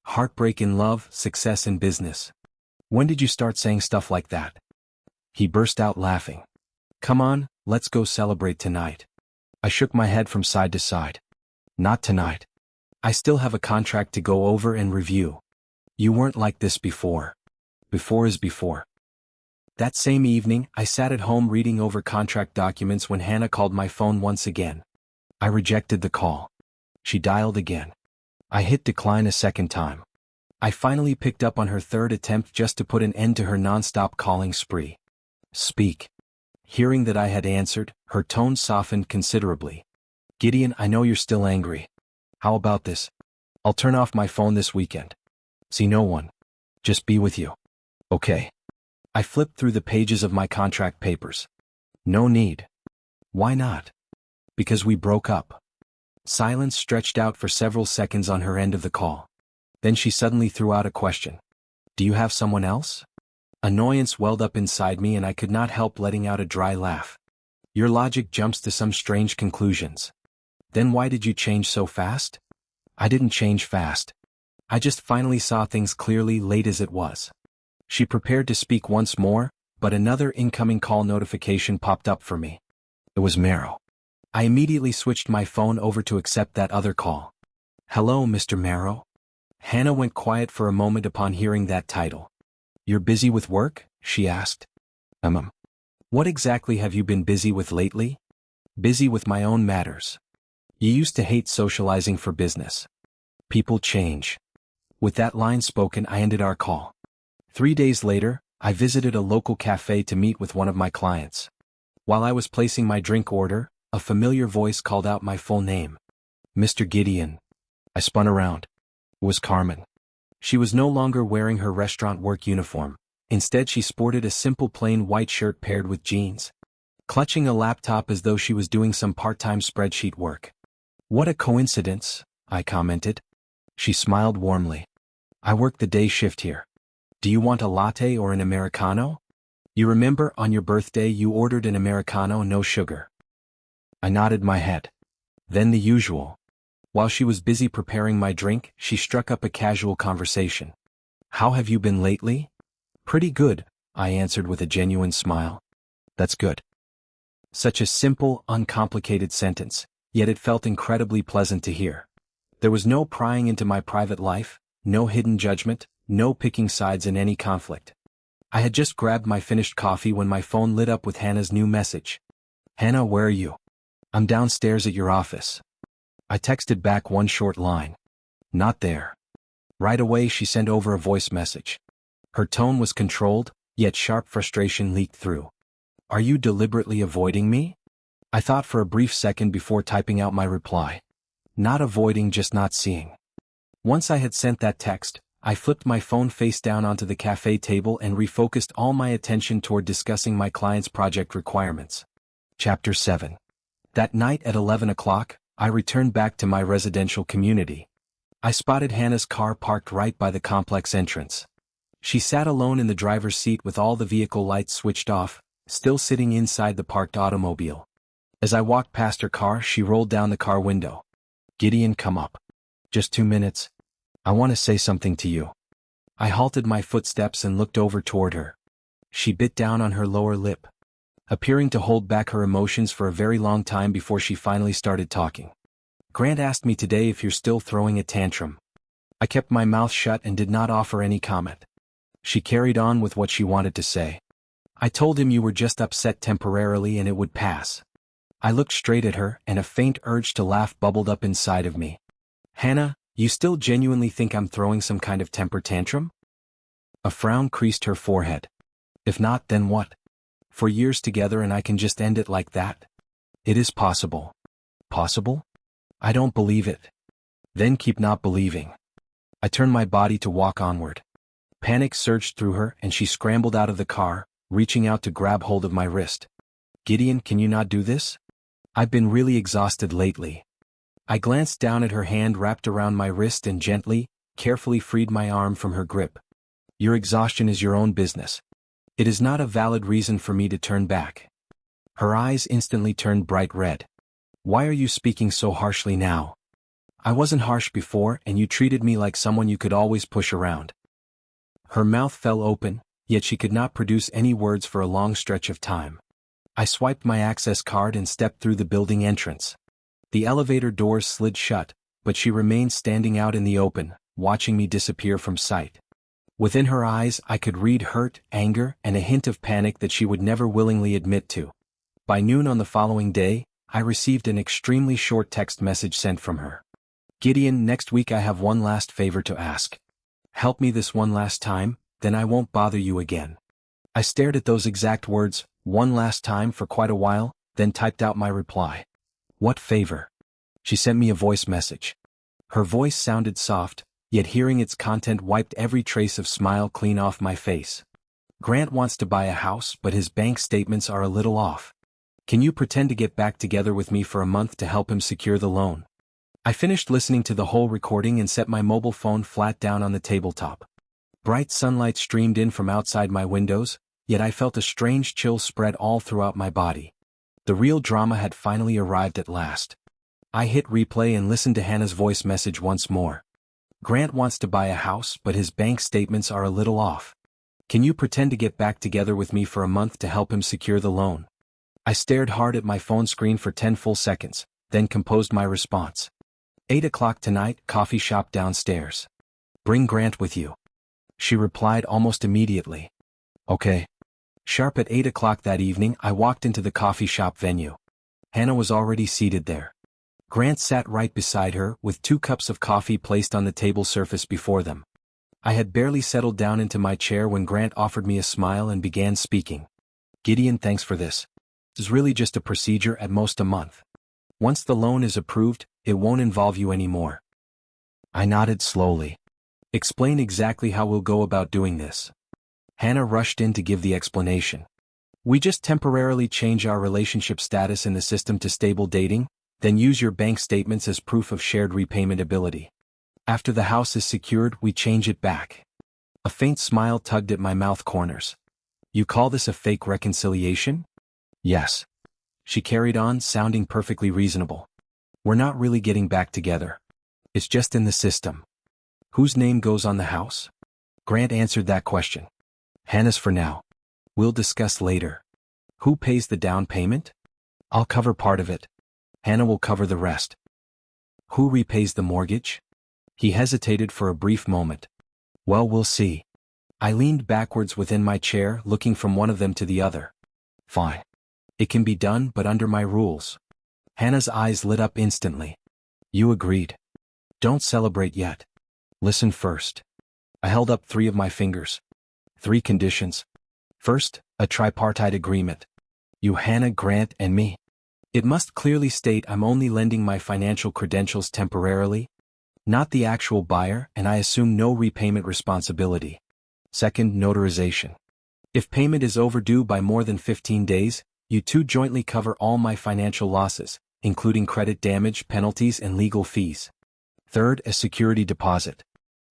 Heartbreak in love, success in business. When did you start saying stuff like that? He burst out laughing. Come on, let's go celebrate tonight. I shook my head from side to side. Not tonight. I still have a contract to go over and review. You weren't like this before. Before is before. That same evening, I sat at home reading over contract documents when Hannah called my phone once again. I rejected the call. She dialed again. I hit decline a second time. I finally picked up on her third attempt just to put an end to her non-stop calling spree. Speak. Hearing that I had answered, her tone softened considerably. Gideon, I know you're still angry. How about this? I'll turn off my phone this weekend. See no one. Just be with you. Okay. I flipped through the pages of my contract papers. No need. Why not? Because we broke up. Silence stretched out for several seconds on her end of the call. Then she suddenly threw out a question. Do you have someone else? Annoyance welled up inside me and I could not help letting out a dry laugh. Your logic jumps to some strange conclusions. Then why did you change so fast? I didn't change fast. I just finally saw things clearly late as it was. She prepared to speak once more, but another incoming call notification popped up for me. It was Marrow. I immediately switched my phone over to accept that other call. Hello, Mr. Marrow? Hannah went quiet for a moment upon hearing that title. You're busy with work? She asked. What exactly have you been busy with lately? Busy with my own matters. You used to hate socializing for business. People change. With that line spoken, I ended our call. 3 days later, I visited a local cafe to meet with one of my clients. While I was placing my drink order, a familiar voice called out my full name. Mr. Gideon. I spun around. It was Carmen. She was no longer wearing her restaurant work uniform. Instead, she sported a simple plain white shirt paired with jeans. Clutching a laptop as though she was doing some part-time spreadsheet work. What a coincidence, I commented. She smiled warmly. I work the day shift here. Do you want a latte or an Americano? You remember, on your birthday you ordered an Americano, no sugar. I nodded my head. Then the usual. While she was busy preparing my drink, she struck up a casual conversation. How have you been lately? Pretty good, I answered with a genuine smile. That's good. Such a simple, uncomplicated sentence, yet it felt incredibly pleasant to hear. There was no prying into my private life, no hidden judgment, no picking sides in any conflict. I had just grabbed my finished coffee when my phone lit up with Hannah's new message. Hannah, where are you? I'm downstairs at your office. I texted back one short line. Not there. Right away she sent over a voice message. Her tone was controlled, yet sharp frustration leaked through. Are you deliberately avoiding me? I thought for a brief second before typing out my reply. Not avoiding, just not seeing. Once I had sent that text, I flipped my phone face down onto the cafe table and refocused all my attention toward discussing my client's project requirements. Chapter 7. That night at 11 o'clock, I returned back to my residential community. I spotted Hannah's car parked right by the complex entrance. She sat alone in the driver's seat with all the vehicle lights switched off, still sitting inside the parked automobile. As I walked past her car, she rolled down the car window. Gideon, come up. Just 2 minutes. I want to say something to you. I halted my footsteps and looked over toward her. She bit down on her lower lip, appearing to hold back her emotions for a very long time before she finally started talking. Grant asked me today if you're still throwing a tantrum. I kept my mouth shut and did not offer any comment. She carried on with what she wanted to say. I told him you were just upset temporarily and it would pass. I looked straight at her, and a faint urge to laugh bubbled up inside of me. Hannah, you still genuinely think I'm throwing some kind of temper tantrum? A frown creased her forehead. If not, then what? 4 years together and I can just end it like that? It is possible. Possible? I don't believe it. Then keep not believing. I turned my body to walk onward. Panic surged through her and she scrambled out of the car, reaching out to grab hold of my wrist. Gideon, can you not do this? I've been really exhausted lately. I glanced down at her hand wrapped around my wrist and gently, carefully freed my arm from her grip. Your exhaustion is your own business. It is not a valid reason for me to turn back. Her eyes instantly turned bright red. Why are you speaking so harshly now? I wasn't harsh before and you treated me like someone you could always push around. Her mouth fell open, yet she could not produce any words for a long stretch of time. I swiped my access card and stepped through the building entrance. The elevator doors slid shut, but she remained standing out in the open, watching me disappear from sight. Within her eyes I could read hurt, anger, and a hint of panic that she would never willingly admit to. By noon on the following day, I received an extremely short text message sent from her. Gideon, next week I have one last favor to ask. Help me this one last time, then I won't bother you again. I stared at those exact words, one last time, for quite a while, then typed out my reply. What favor? She sent me a voice message. Her voice sounded soft, yet hearing its content wiped every trace of smile clean off my face. Grant wants to buy a house, but his bank statements are a little off. Can you pretend to get back together with me for a month to help him secure the loan? I finished listening to the whole recording and set my mobile phone flat down on the tabletop. Bright sunlight streamed in from outside my windows, yet I felt a strange chill spread all throughout my body. The real drama had finally arrived at last. I hit replay and listened to Hannah's voice message once more. Grant wants to buy a house, but his bank statements are a little off. Can you pretend to get back together with me for a month to help him secure the loan? I stared hard at my phone screen for 10 full seconds, then composed my response. 8 o'clock tonight, coffee shop downstairs. Bring Grant with you. She replied almost immediately. Okay. Sharp at 8 o'clock that evening, I walked into the coffee shop venue. Hannah was already seated there. Grant sat right beside her, with 2 cups of coffee placed on the table surface before them. I had barely settled down into my chair when Grant offered me a smile and began speaking. Gideon, thanks for this. It's really just a procedure, at most a month. Once the loan is approved, it won't involve you anymore. I nodded slowly. Explain exactly how we'll go about doing this. Hannah rushed in to give the explanation. We just temporarily change our relationship status in the system to stable dating, then use your bank statements as proof of shared repayment ability. After the house is secured, we change it back. A faint smile tugged at my mouth corners. You call this a fake reconciliation? Yes. She carried on, sounding perfectly reasonable. We're not really getting back together. It's just in the system. Whose name goes on the house? Grant answered that question. Hannah's for now. We'll discuss later. Who pays the down payment? I'll cover part of it. Hannah will cover the rest. Who repays the mortgage? He hesitated for a brief moment. Well, we'll see. I leaned backwards within my chair, looking from one of them to the other. Fine. It can be done, but under my rules. Hannah's eyes lit up instantly. You agreed. Don't celebrate yet. Listen first. I held up 3 of my fingers. 3 conditions. First, a tripartite agreement. You, Hannah, Grant, and me. It must clearly state I'm only lending my financial credentials temporarily, not the actual buyer, and I assume no repayment responsibility. Second, notarization. If payment is overdue by more than 15 days, you 2 jointly cover all my financial losses, including credit damage, penalties, and legal fees. Third, a security deposit.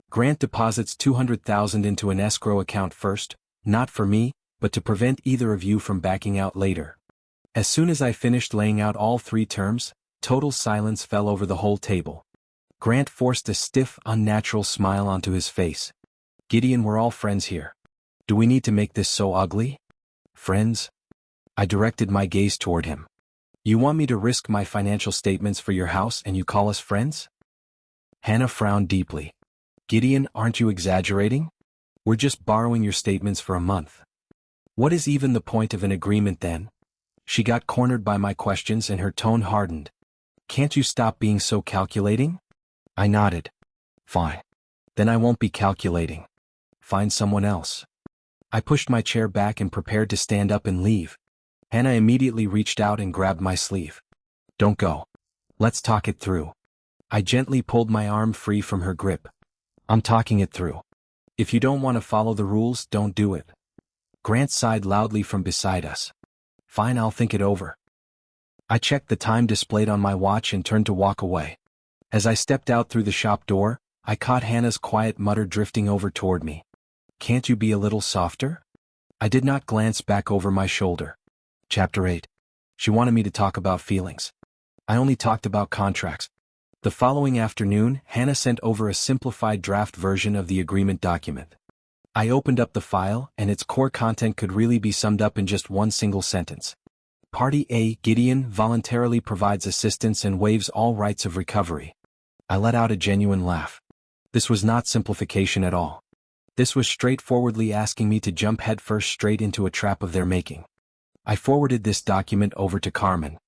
Grant deposits $200,000 into an escrow account first, not for me, but to prevent either of you from backing out later. As soon as I finished laying out all 3 terms, total silence fell over the whole table. Grant forced a stiff, unnatural smile onto his face. Gideon, we're all friends here. Do we need to make this so ugly? Friends? I directed my gaze toward him. You want me to risk my financial statements for your house and you call us friends? Hannah frowned deeply. Gideon, aren't you exaggerating? We're just borrowing your statements for a month. What is even the point of an agreement then? She got cornered by my questions and her tone hardened. Can't you stop being so calculating? I nodded. Fine. Then I won't be calculating. Find someone else. I pushed my chair back and prepared to stand up and leave. Hannah immediately reached out and grabbed my sleeve. Don't go. Let's talk it through. I gently pulled my arm free from her grip. I'm talking it through. If you don't want to follow the rules, don't do it. Grant sighed loudly from beside us. Fine, I'll think it over. I checked the time displayed on my watch and turned to walk away. As I stepped out through the shop door, I caught Hannah's quiet mutter drifting over toward me. Can't you be a little softer? I did not glance back over my shoulder. Chapter 8. She wanted me to talk about feelings. I only talked about contracts. The following afternoon, Hannah sent over a simplified draft version of the agreement document. I opened up the file, and its core content could really be summed up in just one single sentence. Party A, Gideon, voluntarily provides assistance and waives all rights of recovery. I let out a genuine laugh. This was not simplification at all. This was straightforwardly asking me to jump headfirst straight into a trap of their making. I forwarded this document over to Carmen.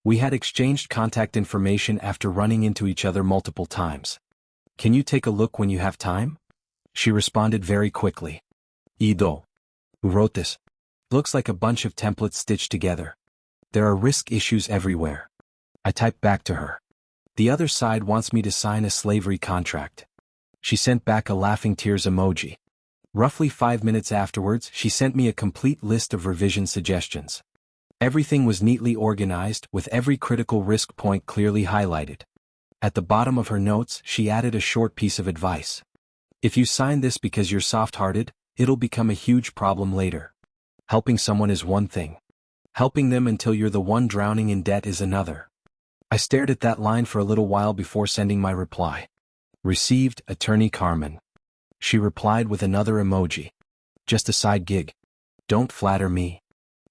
We had exchanged contact information after running into each other multiple times. Can you take a look when you have time? She responded very quickly. Ido. Who wrote this? Looks like a bunch of templates stitched together. There are risk issues everywhere. I typed back to her. The other side wants me to sign a slavery contract. She sent back a laughing tears emoji. Roughly 5 minutes afterwards, she sent me a complete list of revision suggestions. Everything was neatly organized, with every critical risk point clearly highlighted. At the bottom of her notes, she added a short piece of advice. If you sign this because you're soft-hearted, it'll become a huge problem later. Helping someone is one thing. Helping them until you're the one drowning in debt is another. I stared at that line for a little while before sending my reply. Received, Attorney Carmen. She replied with another emoji. Just a side gig. Don't flatter me.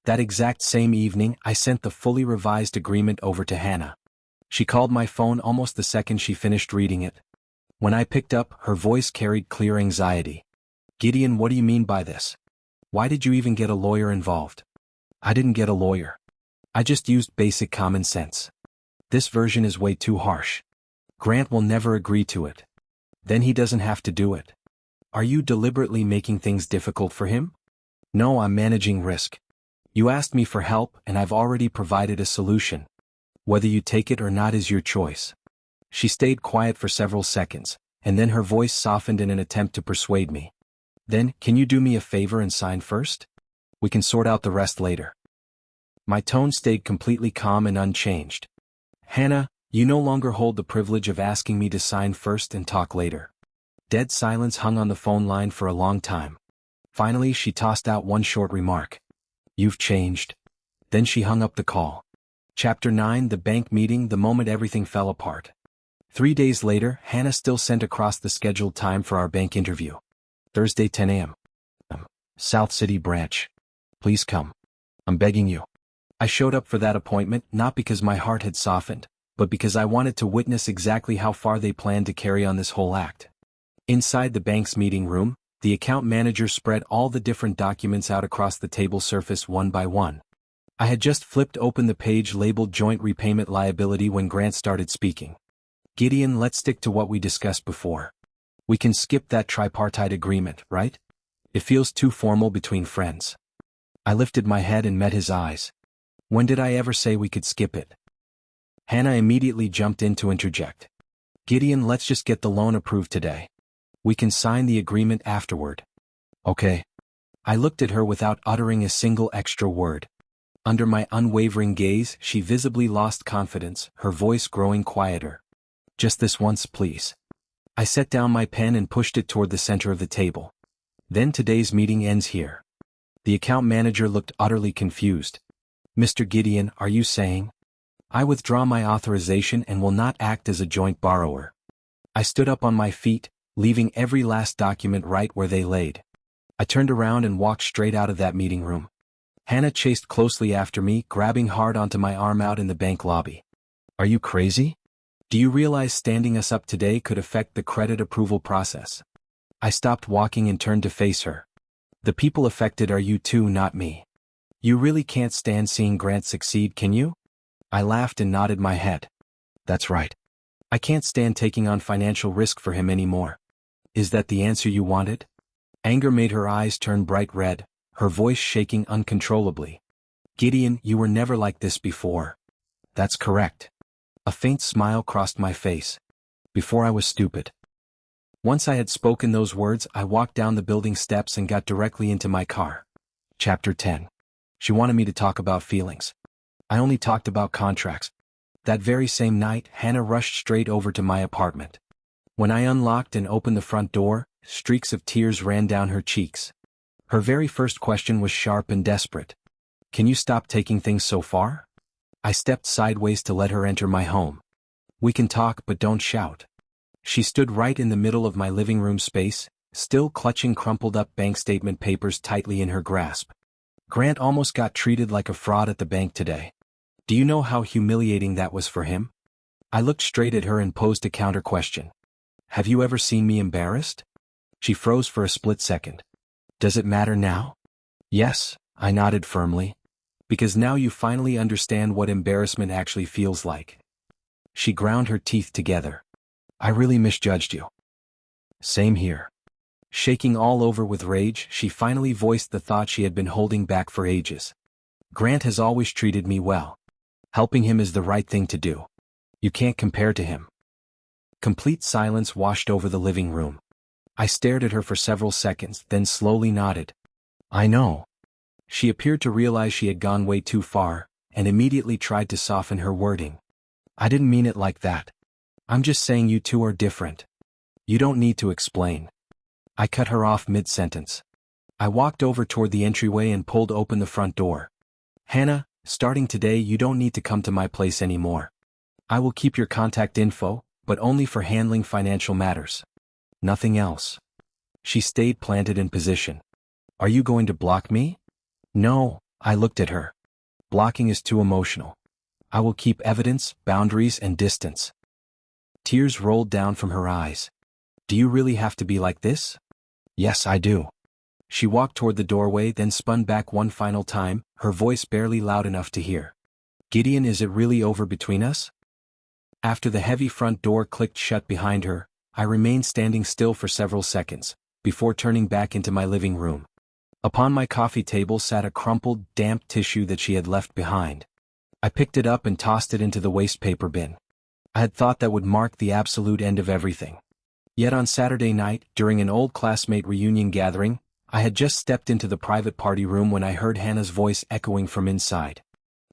That exact same evening, I sent the fully revised agreement over to Hannah. She called my phone almost the second she finished reading it. When I picked up, her voice carried clear anxiety. Gideon, what do you mean by this? Why did you even get a lawyer involved? I didn't get a lawyer. I just used basic common sense. This version is way too harsh. Grant will never agree to it. Then he doesn't have to do it. Are you deliberately making things difficult for him? No, I'm managing risk. You asked me for help, and I've already provided a solution. Whether you take it or not is your choice. She stayed quiet for several seconds, and then her voice softened in an attempt to persuade me. Then, can you do me a favor and sign first? We can sort out the rest later. My tone stayed completely calm and unchanged. Hannah, You no longer hold the privilege of asking me to sign first and talk later. Dead silence hung on the phone line for a long time. Finally, she tossed out one short remark. You've changed. Then she hung up the call. Chapter 9: The bank meeting. The moment everything fell apart. 3 days later, Hannah still sent across the scheduled time for our bank interview. Thursday, 10 a.m. South City branch. Please come. I'm begging you. I showed up for that appointment not because my heart had softened, but because I wanted to witness exactly how far they planned to carry on this whole act. Inside the bank's meeting room, the account manager spread all the different documents out across the table surface one by one. I had just flipped open the page labeled Joint Repayment Liability when Grant started speaking. Gideon, let's stick to what we discussed before. We can skip that tripartite agreement, right? It feels too formal between friends. I lifted my head and met his eyes. When did I ever say we could skip it? Hannah immediately jumped in to interject. Gideon, let's just get the loan approved today. We can sign the agreement afterward. Okay. I looked at her without uttering a single extra word. Under my unwavering gaze, she visibly lost confidence, her voice growing quieter. Just this once, please. I set down my pen and pushed it toward the center of the table. Then today's meeting ends here. The account manager looked utterly confused. Mr. Gideon, are you saying? I withdraw my authorization and will not act as a joint borrower. I stood up on my feet, leaving every last document right where they laid. I turned around and walked straight out of that meeting room. Hannah chased closely after me, grabbing hard onto my arm out in the bank lobby. Are you crazy? Do you realize standing us up today could affect the credit approval process? I stopped walking and turned to face her. The people affected are you two, not me. You really can't stand seeing Grant succeed, can you? I laughed and nodded my head. That's right. I can't stand taking on financial risk for him anymore. Is that the answer you wanted? Anger made her eyes turn bright red, her voice shaking uncontrollably. Gideon, you were never like this before. That's correct. A faint smile crossed my face. Before I was stupid. Once I had spoken those words, I walked down the building steps and got directly into my car. Chapter 10. She wanted me to talk about feelings. I only talked about contracts. That very same night, Hannah rushed straight over to my apartment. When I unlocked and opened the front door, streaks of tears ran down her cheeks. Her very first question was sharp and desperate. Can you stop taking things so far? I stepped sideways to let her enter my home. We can talk, but don't shout. She stood right in the middle of my living room space, still clutching crumpled up bank statement papers tightly in her grasp. Grant almost got treated like a fraud at the bank today. Do you know how humiliating that was for him? I looked straight at her and posed a counter question. Have you ever seen me embarrassed? She froze for a split second. Does it matter now? Yes, I nodded firmly. Because now you finally understand what embarrassment actually feels like. She ground her teeth together. I really misjudged you. Same here. Shaking all over with rage, she finally voiced the thought she had been holding back for ages. Grant has always treated me well. Helping him is the right thing to do. You can't compare to him. Complete silence washed over the living room. I stared at her for several seconds, then slowly nodded. I know. She appeared to realize she had gone way too far, and immediately tried to soften her wording. I didn't mean it like that. I'm just saying you two are different. You don't need to explain. I cut her off mid-sentence. I walked over toward the entryway and pulled open the front door. Hannah, starting today you don't need to come to my place anymore. I will keep your contact info, but only for handling financial matters. Nothing else. She stayed planted in position. Are you going to block me? No, I looked at her. Blocking is too emotional. I will keep evidence, boundaries, and distance. Tears rolled down from her eyes. Do you really have to be like this? Yes, I do. She walked toward the doorway, then spun back one final time, her voice barely loud enough to hear. Gideon, is it really over between us? After the heavy front door clicked shut behind her, I remained standing still for several seconds, before turning back into my living room. Upon my coffee table sat a crumpled, damp tissue that she had left behind. I picked it up and tossed it into the waste paper bin. I had thought that would mark the absolute end of everything. Yet on Saturday night, during an old classmate reunion gathering, I had just stepped into the private party room when I heard Hannah's voice echoing from inside.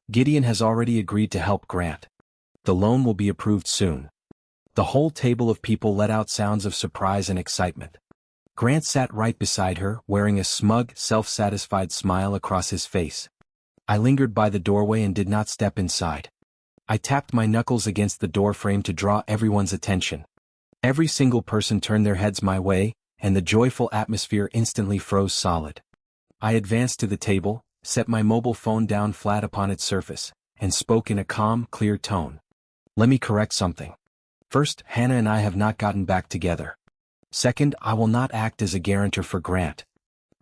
Gideon has already agreed to help Grant. The loan will be approved soon. The whole table of people let out sounds of surprise and excitement. Grant sat right beside her, wearing a smug, self-satisfied smile across his face. I lingered by the doorway and did not step inside. I tapped my knuckles against the doorframe to draw everyone's attention. Every single person turned their heads my way, and the joyful atmosphere instantly froze solid. I advanced to the table, set my mobile phone down flat upon its surface, and spoke in a calm, clear tone. Let me correct something. First, Hannah and I have not gotten back together. Second, I will not act as a guarantor for Grant.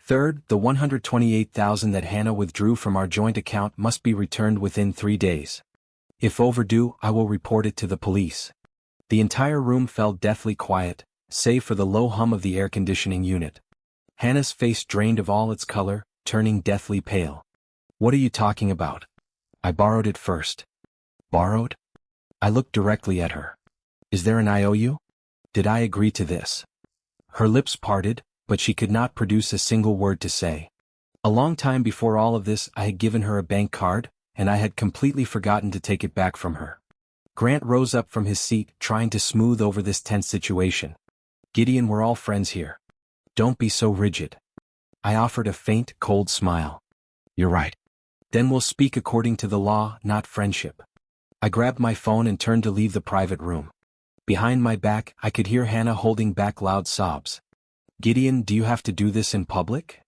Third, the $128,000 that Hannah withdrew from our joint account must be returned within 3 days. If overdue, I will report it to the police. The entire room fell deathly quiet, save for the low hum of the air conditioning unit. Hannah's face drained of all its color, turning deathly pale. What are you talking about? I borrowed it first. Borrowed? I looked directly at her. Is there an IOU? Did I agree to this? Her lips parted, but she could not produce a single word to say. A long time before all of this, I had given her a bank card, and I had completely forgotten to take it back from her. Grant rose up from his seat, trying to smooth over this tense situation. Gideon, we're all friends here. Don't be so rigid. I offered a faint, cold smile. You're right. Then we'll speak according to the law, not friendship. I grabbed my phone and turned to leave the private room. Behind my back, I could hear Hannah holding back loud sobs. Gideon, do you have to do this in public?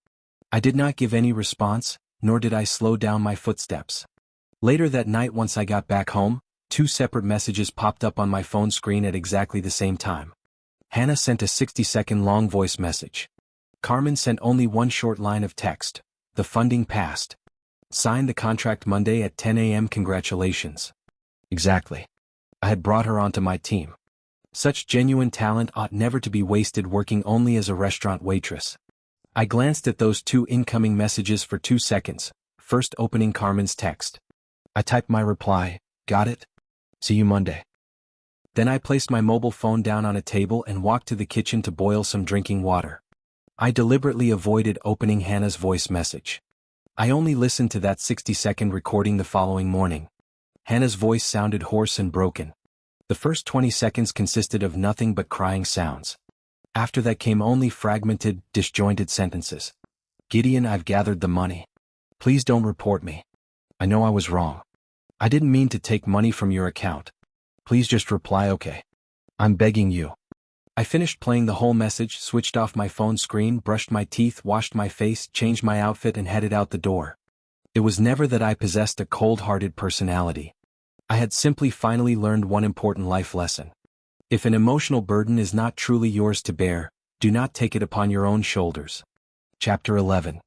I did not give any response, nor did I slow down my footsteps. Later that night, once I got back home, 2 separate messages popped up on my phone screen at exactly the same time. Hannah sent a 60-second long voice message. Carmen sent only one short line of text. The funding passed. Signed the contract Monday at 10 a.m. Congratulations. Exactly. I had brought her onto my team. Such genuine talent ought never to be wasted working only as a restaurant waitress. I glanced at those 2 incoming messages for 2 seconds, first opening Carmen's text. I typed my reply, got it? See you Monday. Then I placed my mobile phone down on a table and walked to the kitchen to boil some drinking water. I deliberately avoided opening Hannah's voice message. I only listened to that 60-second recording the following morning. Hannah's voice sounded hoarse and broken. The first 20 seconds consisted of nothing but crying sounds. After that came only fragmented, disjointed sentences. Gideon, I've gathered the money. Please don't report me. I know I was wrong. I didn't mean to take money from your account. Please just reply okay. I'm begging you. I finished playing the whole message, switched off my phone screen, brushed my teeth, washed my face, changed my outfit and headed out the door. It was never that I possessed a cold-hearted personality. I had simply finally learned one important life lesson. If an emotional burden is not truly yours to bear, do not take it upon your own shoulders. Chapter 11.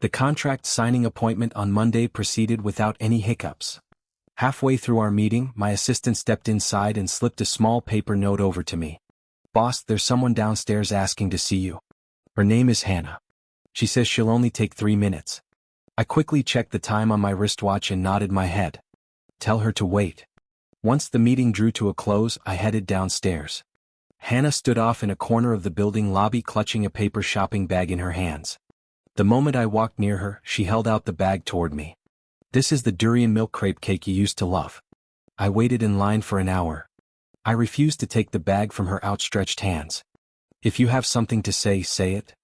The contract signing appointment on Monday proceeded without any hiccups. Halfway through our meeting, my assistant stepped inside and slipped a small paper note over to me. Boss, there's someone downstairs asking to see you. Her name is Hannah. She says she'll only take 3 minutes. I quickly checked the time on my wristwatch and nodded my head. Tell her to wait. Once the meeting drew to a close, I headed downstairs. Hannah stood off in a corner of the building lobby, clutching a paper shopping bag in her hands. The moment I walked near her, she held out the bag toward me. This is the durian milk crepe cake you used to love. I waited in line for an hour. I refused to take the bag from her outstretched hands. If you have something to say, say it.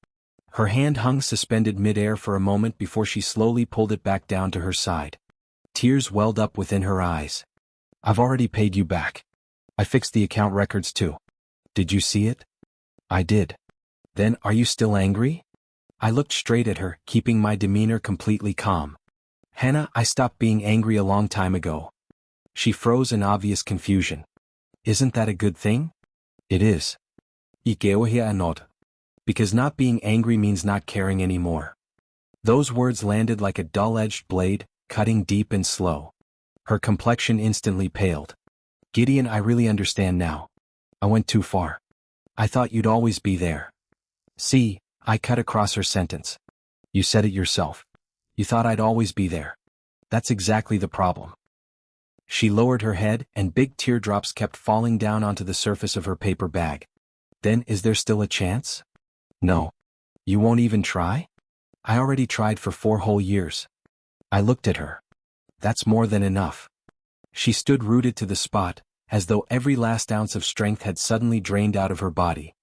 Her hand hung suspended mid-air for a moment before she slowly pulled it back down to her side. Tears welled up within her eyes. I've already paid you back. I fixed the account records too. Did you see it? I did. Then, are you still angry? I looked straight at her, keeping my demeanor completely calm. Hannah, I stopped being angry a long time ago. She froze in obvious confusion. Isn't that a good thing? It is. Because not being angry means not caring anymore. Those words landed like a dull-edged blade, cutting deep and slow. Her complexion instantly paled. Gideon, I really understand now. I went too far. I thought you'd always be there. See, I cut across her sentence. You said it yourself. You thought I'd always be there. That's exactly the problem. She lowered her head, and big teardrops kept falling down onto the surface of her paper bag. Then, is there still a chance? No. You won't even try? I already tried for 4 whole years. I looked at her. That's more than enough. She stood rooted to the spot, as though every last ounce of strength had suddenly drained out of her body.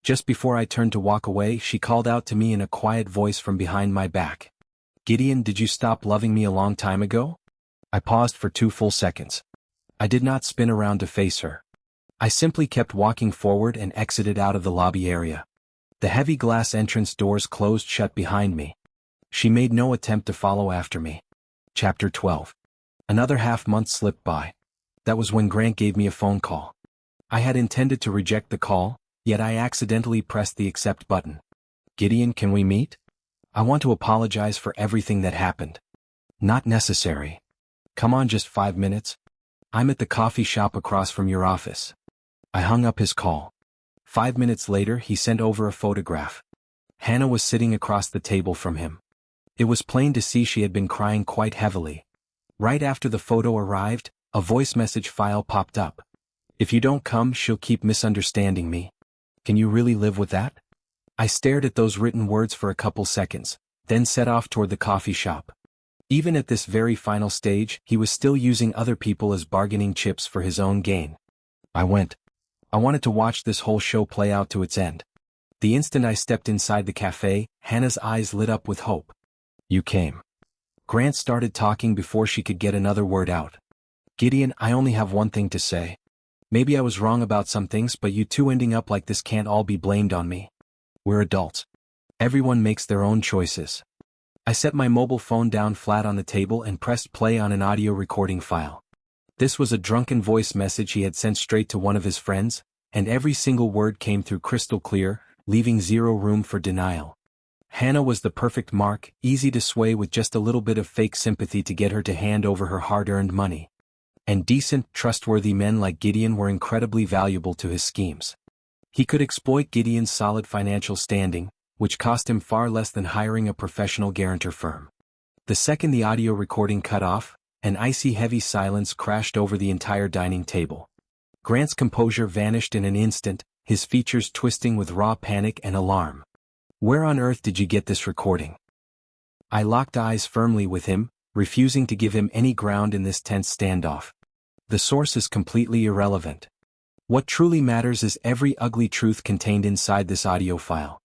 Just before I turned to walk away, she called out to me in a quiet voice from behind my back. "Gideon, did you stop loving me a long time ago?" I paused for 2 full seconds. I did not spin around to face her. I simply kept walking forward and exited out of the lobby area. The heavy glass entrance doors closed shut behind me. She made no attempt to follow after me. Chapter 12. Another half-month slipped by. That was when Grant gave me a phone call. I had intended to reject the call, yet I accidentally pressed the accept button. "Gideon, can we meet? I want to apologize for everything that happened." "Not necessary. Come on, just 5 minutes. I'm at the coffee shop across from your office." I hung up his call. 5 minutes later, he sent over a photograph. Hannah was sitting across the table from him. It was plain to see she had been crying quite heavily. Right after the photo arrived, a voice message file popped up. "If you don't come, she'll keep misunderstanding me." Can you really live with that? I stared at those written words for a couple seconds, then set off toward the coffee shop. Even at this very final stage, he was still using other people as bargaining chips for his own gain. I went. I wanted to watch this whole show play out to its end. The instant I stepped inside the cafe, Hannah's eyes lit up with hope. "You came." Grant started talking before she could get another word out. "Gideon, I only have one thing to say. Maybe I was wrong about some things, but you two ending up like this can't all be blamed on me. We're adults. Everyone makes their own choices." I set my mobile phone down flat on the table and pressed play on an audio recording file. This was a drunken voice message he had sent straight to one of his friends, and every single word came through crystal clear, leaving zero room for denial. Hannah was the perfect mark, easy to sway with just a little bit of fake sympathy to get her to hand over her hard-earned money. And decent, trustworthy men like Gideon were incredibly valuable to his schemes. He could exploit Gideon's solid financial standing, which cost him far less than hiring a professional guarantor firm. The second the audio recording cut off, an icy heavy silence crashed over the entire dining table. Grant's composure vanished in an instant, his features twisting with raw panic and alarm. "Where on earth did you get this recording?" I locked eyes firmly with him, refusing to give him any ground in this tense standoff. "The source is completely irrelevant. What truly matters is every ugly truth contained inside this audio file."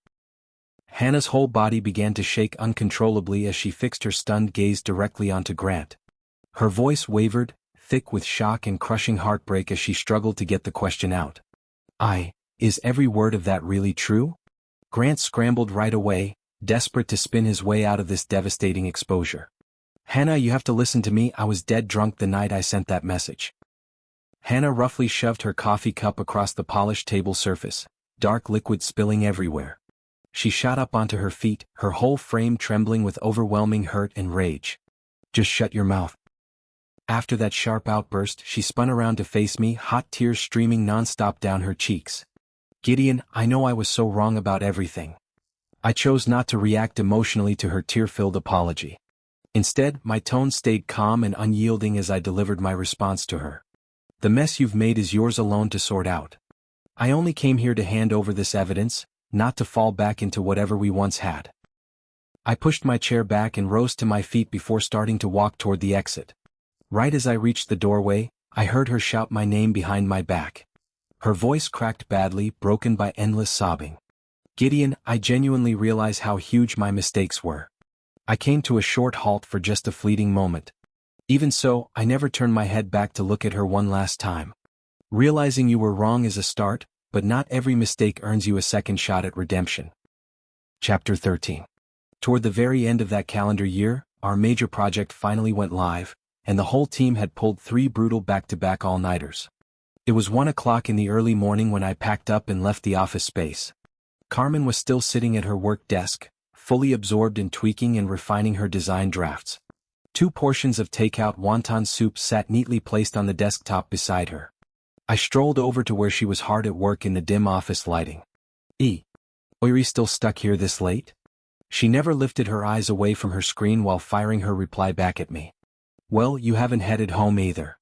Hannah's whole body began to shake uncontrollably as she fixed her stunned gaze directly onto Grant. Her voice wavered, thick with shock and crushing heartbreak as she struggled to get the question out. Is every word of that really true?" Grant scrambled right away, desperate to spin his way out of this devastating exposure. "Hannah, you have to listen to me. I was dead drunk the night I sent that message." Hannah roughly shoved her coffee cup across the polished table surface, dark liquid spilling everywhere. She shot up onto her feet, her whole frame trembling with overwhelming hurt and rage. "Just shut your mouth." After that sharp outburst, she spun around to face me, hot tears streaming nonstop down her cheeks. "Gideon, I know I was so wrong about everything." I chose not to react emotionally to her tear-filled apology. Instead, my tone stayed calm and unyielding as I delivered my response to her. "The mess you've made is yours alone to sort out. I only came here to hand over this evidence, not to fall back into whatever we once had." I pushed my chair back and rose to my feet before starting to walk toward the exit. Right as I reached the doorway, I heard her shout my name behind my back. Her voice cracked badly, broken by endless sobbing. "Gideon, I genuinely realize how huge my mistakes were." I came to a short halt for just a fleeting moment. Even so, I never turned my head back to look at her one last time. "Realizing you were wrong is a start, but not every mistake earns you a second shot at redemption." Chapter 13. Toward the very end of that calendar year, our major project finally went live, and the whole team had pulled 3 brutal back-to-back all-nighters. It was 1 o'clock in the early morning when I packed up and left the office space. Carmen was still sitting at her work desk, fully absorbed in tweaking and refining her design drafts. 2 portions of takeout wonton soup sat neatly placed on the desktop beside her. I strolled over to where she was hard at work in the dim office lighting. "Oiri still stuck here this late?" She never lifted her eyes away from her screen while firing her reply back at me. "Well, you haven't headed home either.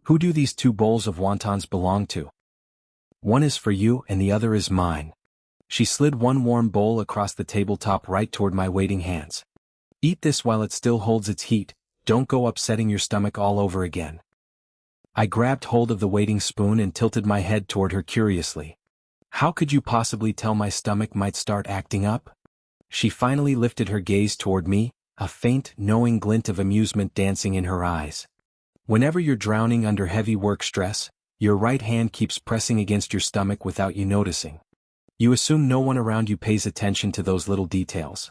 Who do these 2 bowls of wontons belong to?" "One is for you and the other is mine." She slid one warm bowl across the tabletop right toward my waiting hands. "Eat this while it still holds its heat, don't go upsetting your stomach all over again." I grabbed hold of the waiting spoon and tilted my head toward her curiously. How could you possibly tell my stomach might start acting up? She finally lifted her gaze toward me, a faint, knowing glint of amusement dancing in her eyes. Whenever you're drowning under heavy work stress, your right hand keeps pressing against your stomach without you noticing. You assume no one around you pays attention to those little details.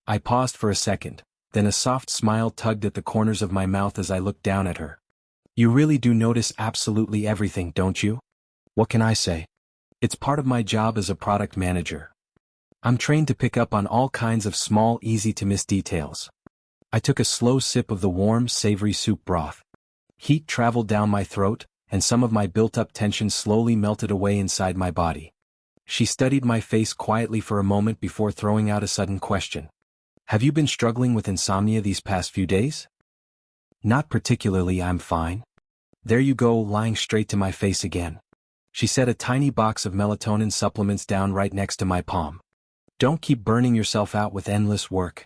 I paused for a second, then a soft smile tugged at the corners of my mouth as I looked down at her. You really do notice absolutely everything, don't you? What can I say? It's part of my job as a product manager. I'm trained to pick up on all kinds of small, easy-to-miss details. I took a slow sip of the warm, savory soup broth. Heat traveled down my throat, and some of my built-up tension slowly melted away inside my body. She studied my face quietly for a moment before throwing out a sudden question. Have you been struggling with insomnia these past few days? Not particularly, I'm fine. There you go, lying straight to my face again. She set a tiny box of melatonin supplements down right next to my palm. Don't keep burning yourself out with endless work.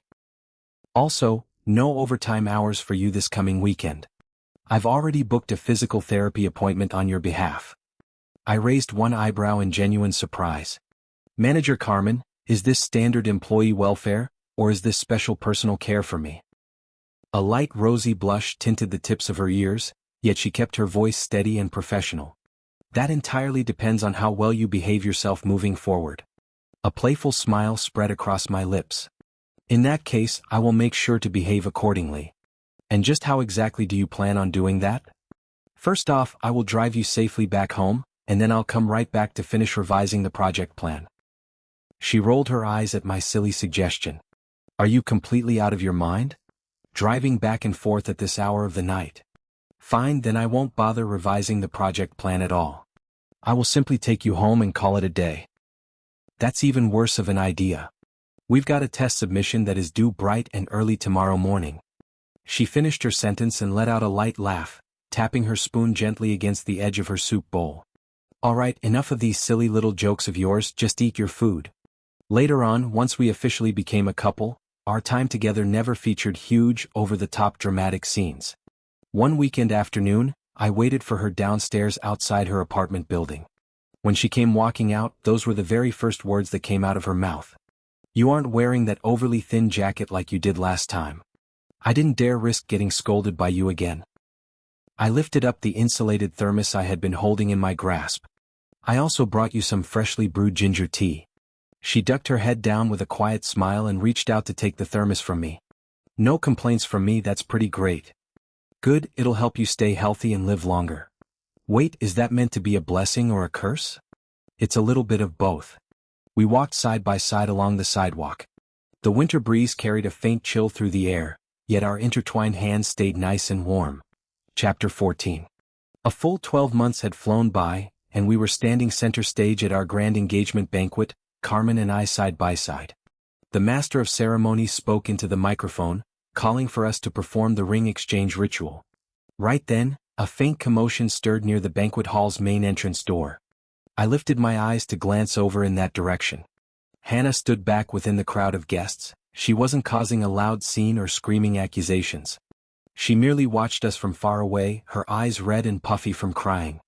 Also, no overtime hours for you this coming weekend. I've already booked a physical therapy appointment on your behalf. I raised one eyebrow in genuine surprise. Manager Carmen, is this standard employee welfare, or is this special personal care for me? A light rosy blush tinted the tips of her ears, yet she kept her voice steady and professional. That entirely depends on how well you behave yourself moving forward. A playful smile spread across my lips. In that case, I will make sure to behave accordingly. And just how exactly do you plan on doing that? First off, I will drive you safely back home, and then I'll come right back to finish revising the project plan. She rolled her eyes at my silly suggestion. Are you completely out of your mind? Driving back and forth at this hour of the night? Fine, then I won't bother revising the project plan at all. I will simply take you home and call it a day. That's even worse of an idea. We've got a test submission that is due bright and early tomorrow morning. She finished her sentence and let out a light laugh, tapping her spoon gently against the edge of her soup bowl. All right, enough of these silly little jokes of yours, just eat your food. Later on, once we officially became a couple, our time together never featured huge, over-the-top dramatic scenes. One weekend afternoon, I waited for her downstairs outside her apartment building. When she came walking out, those were the very first words that came out of her mouth. You aren't wearing that overly thin jacket like you did last time. I didn't dare risk getting scolded by you again. I lifted up the insulated thermos I had been holding in my grasp. I also brought you some freshly brewed ginger tea. She ducked her head down with a quiet smile and reached out to take the thermos from me. No complaints from me, that's pretty great. Good, it'll help you stay healthy and live longer. Wait, is that meant to be a blessing or a curse? It's a little bit of both. We walked side by side along the sidewalk. The winter breeze carried a faint chill through the air, yet our intertwined hands stayed nice and warm. Chapter 14. A full 12 months had flown by, and we were standing center stage at our grand engagement banquet, Carmen and I side by side. The master of ceremonies spoke into the microphone, calling for us to perform the ring exchange ritual. Right then, a faint commotion stirred near the banquet hall's main entrance door. I lifted my eyes to glance over in that direction. Hannah stood back within the crowd of guests. She wasn't causing a loud scene or screaming accusations. She merely watched us from far away, her eyes red and puffy from crying.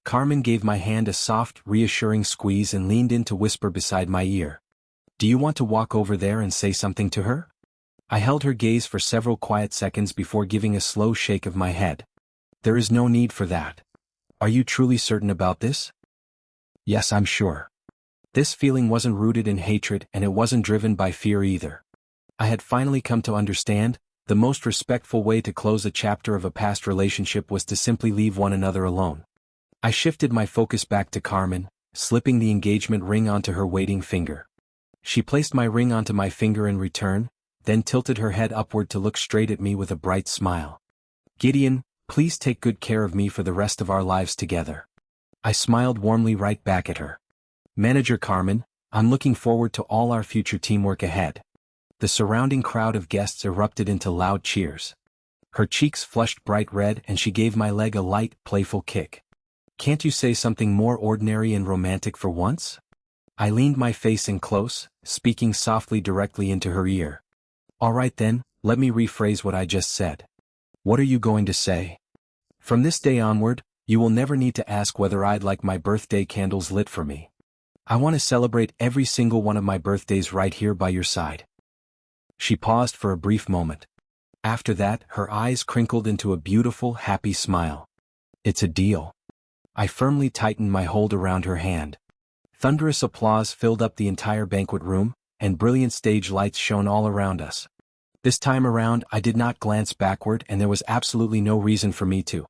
Carmen gave my hand a soft, reassuring squeeze and leaned in to whisper beside my ear. Do you want to walk over there and say something to her? I held her gaze for several quiet seconds before giving a slow shake of my head. There is no need for that. Are you truly certain about this? Yes, I'm sure. This feeling wasn't rooted in hatred, and it wasn't driven by fear either. I had finally come to understand, the most respectful way to close a chapter of a past relationship was to simply leave one another alone. I shifted my focus back to Carmen, slipping the engagement ring onto her waiting finger. She placed my ring onto my finger in return, then tilted her head upward to look straight at me with a bright smile. Gideon, please take good care of me for the rest of our lives together. I smiled warmly right back at her. Manager Carmen, I'm looking forward to all our future teamwork ahead. The surrounding crowd of guests erupted into loud cheers. Her cheeks flushed bright red and she gave my leg a light, playful kick. Can't you say something more ordinary and romantic for once? I leaned my face in close, speaking softly directly into her ear. All right then, let me rephrase what I just said. What are you going to say? From this day onward, you will never need to ask whether I'd like my birthday candles lit for me. I want to celebrate every single one of my birthdays right here by your side." She paused for a brief moment. After that, her eyes crinkled into a beautiful, happy smile. "It's a deal." I firmly tightened my hold around her hand. Thunderous applause filled up the entire banquet room, and brilliant stage lights shone all around us. This time around, I did not glance backward, and there was absolutely no reason for me to.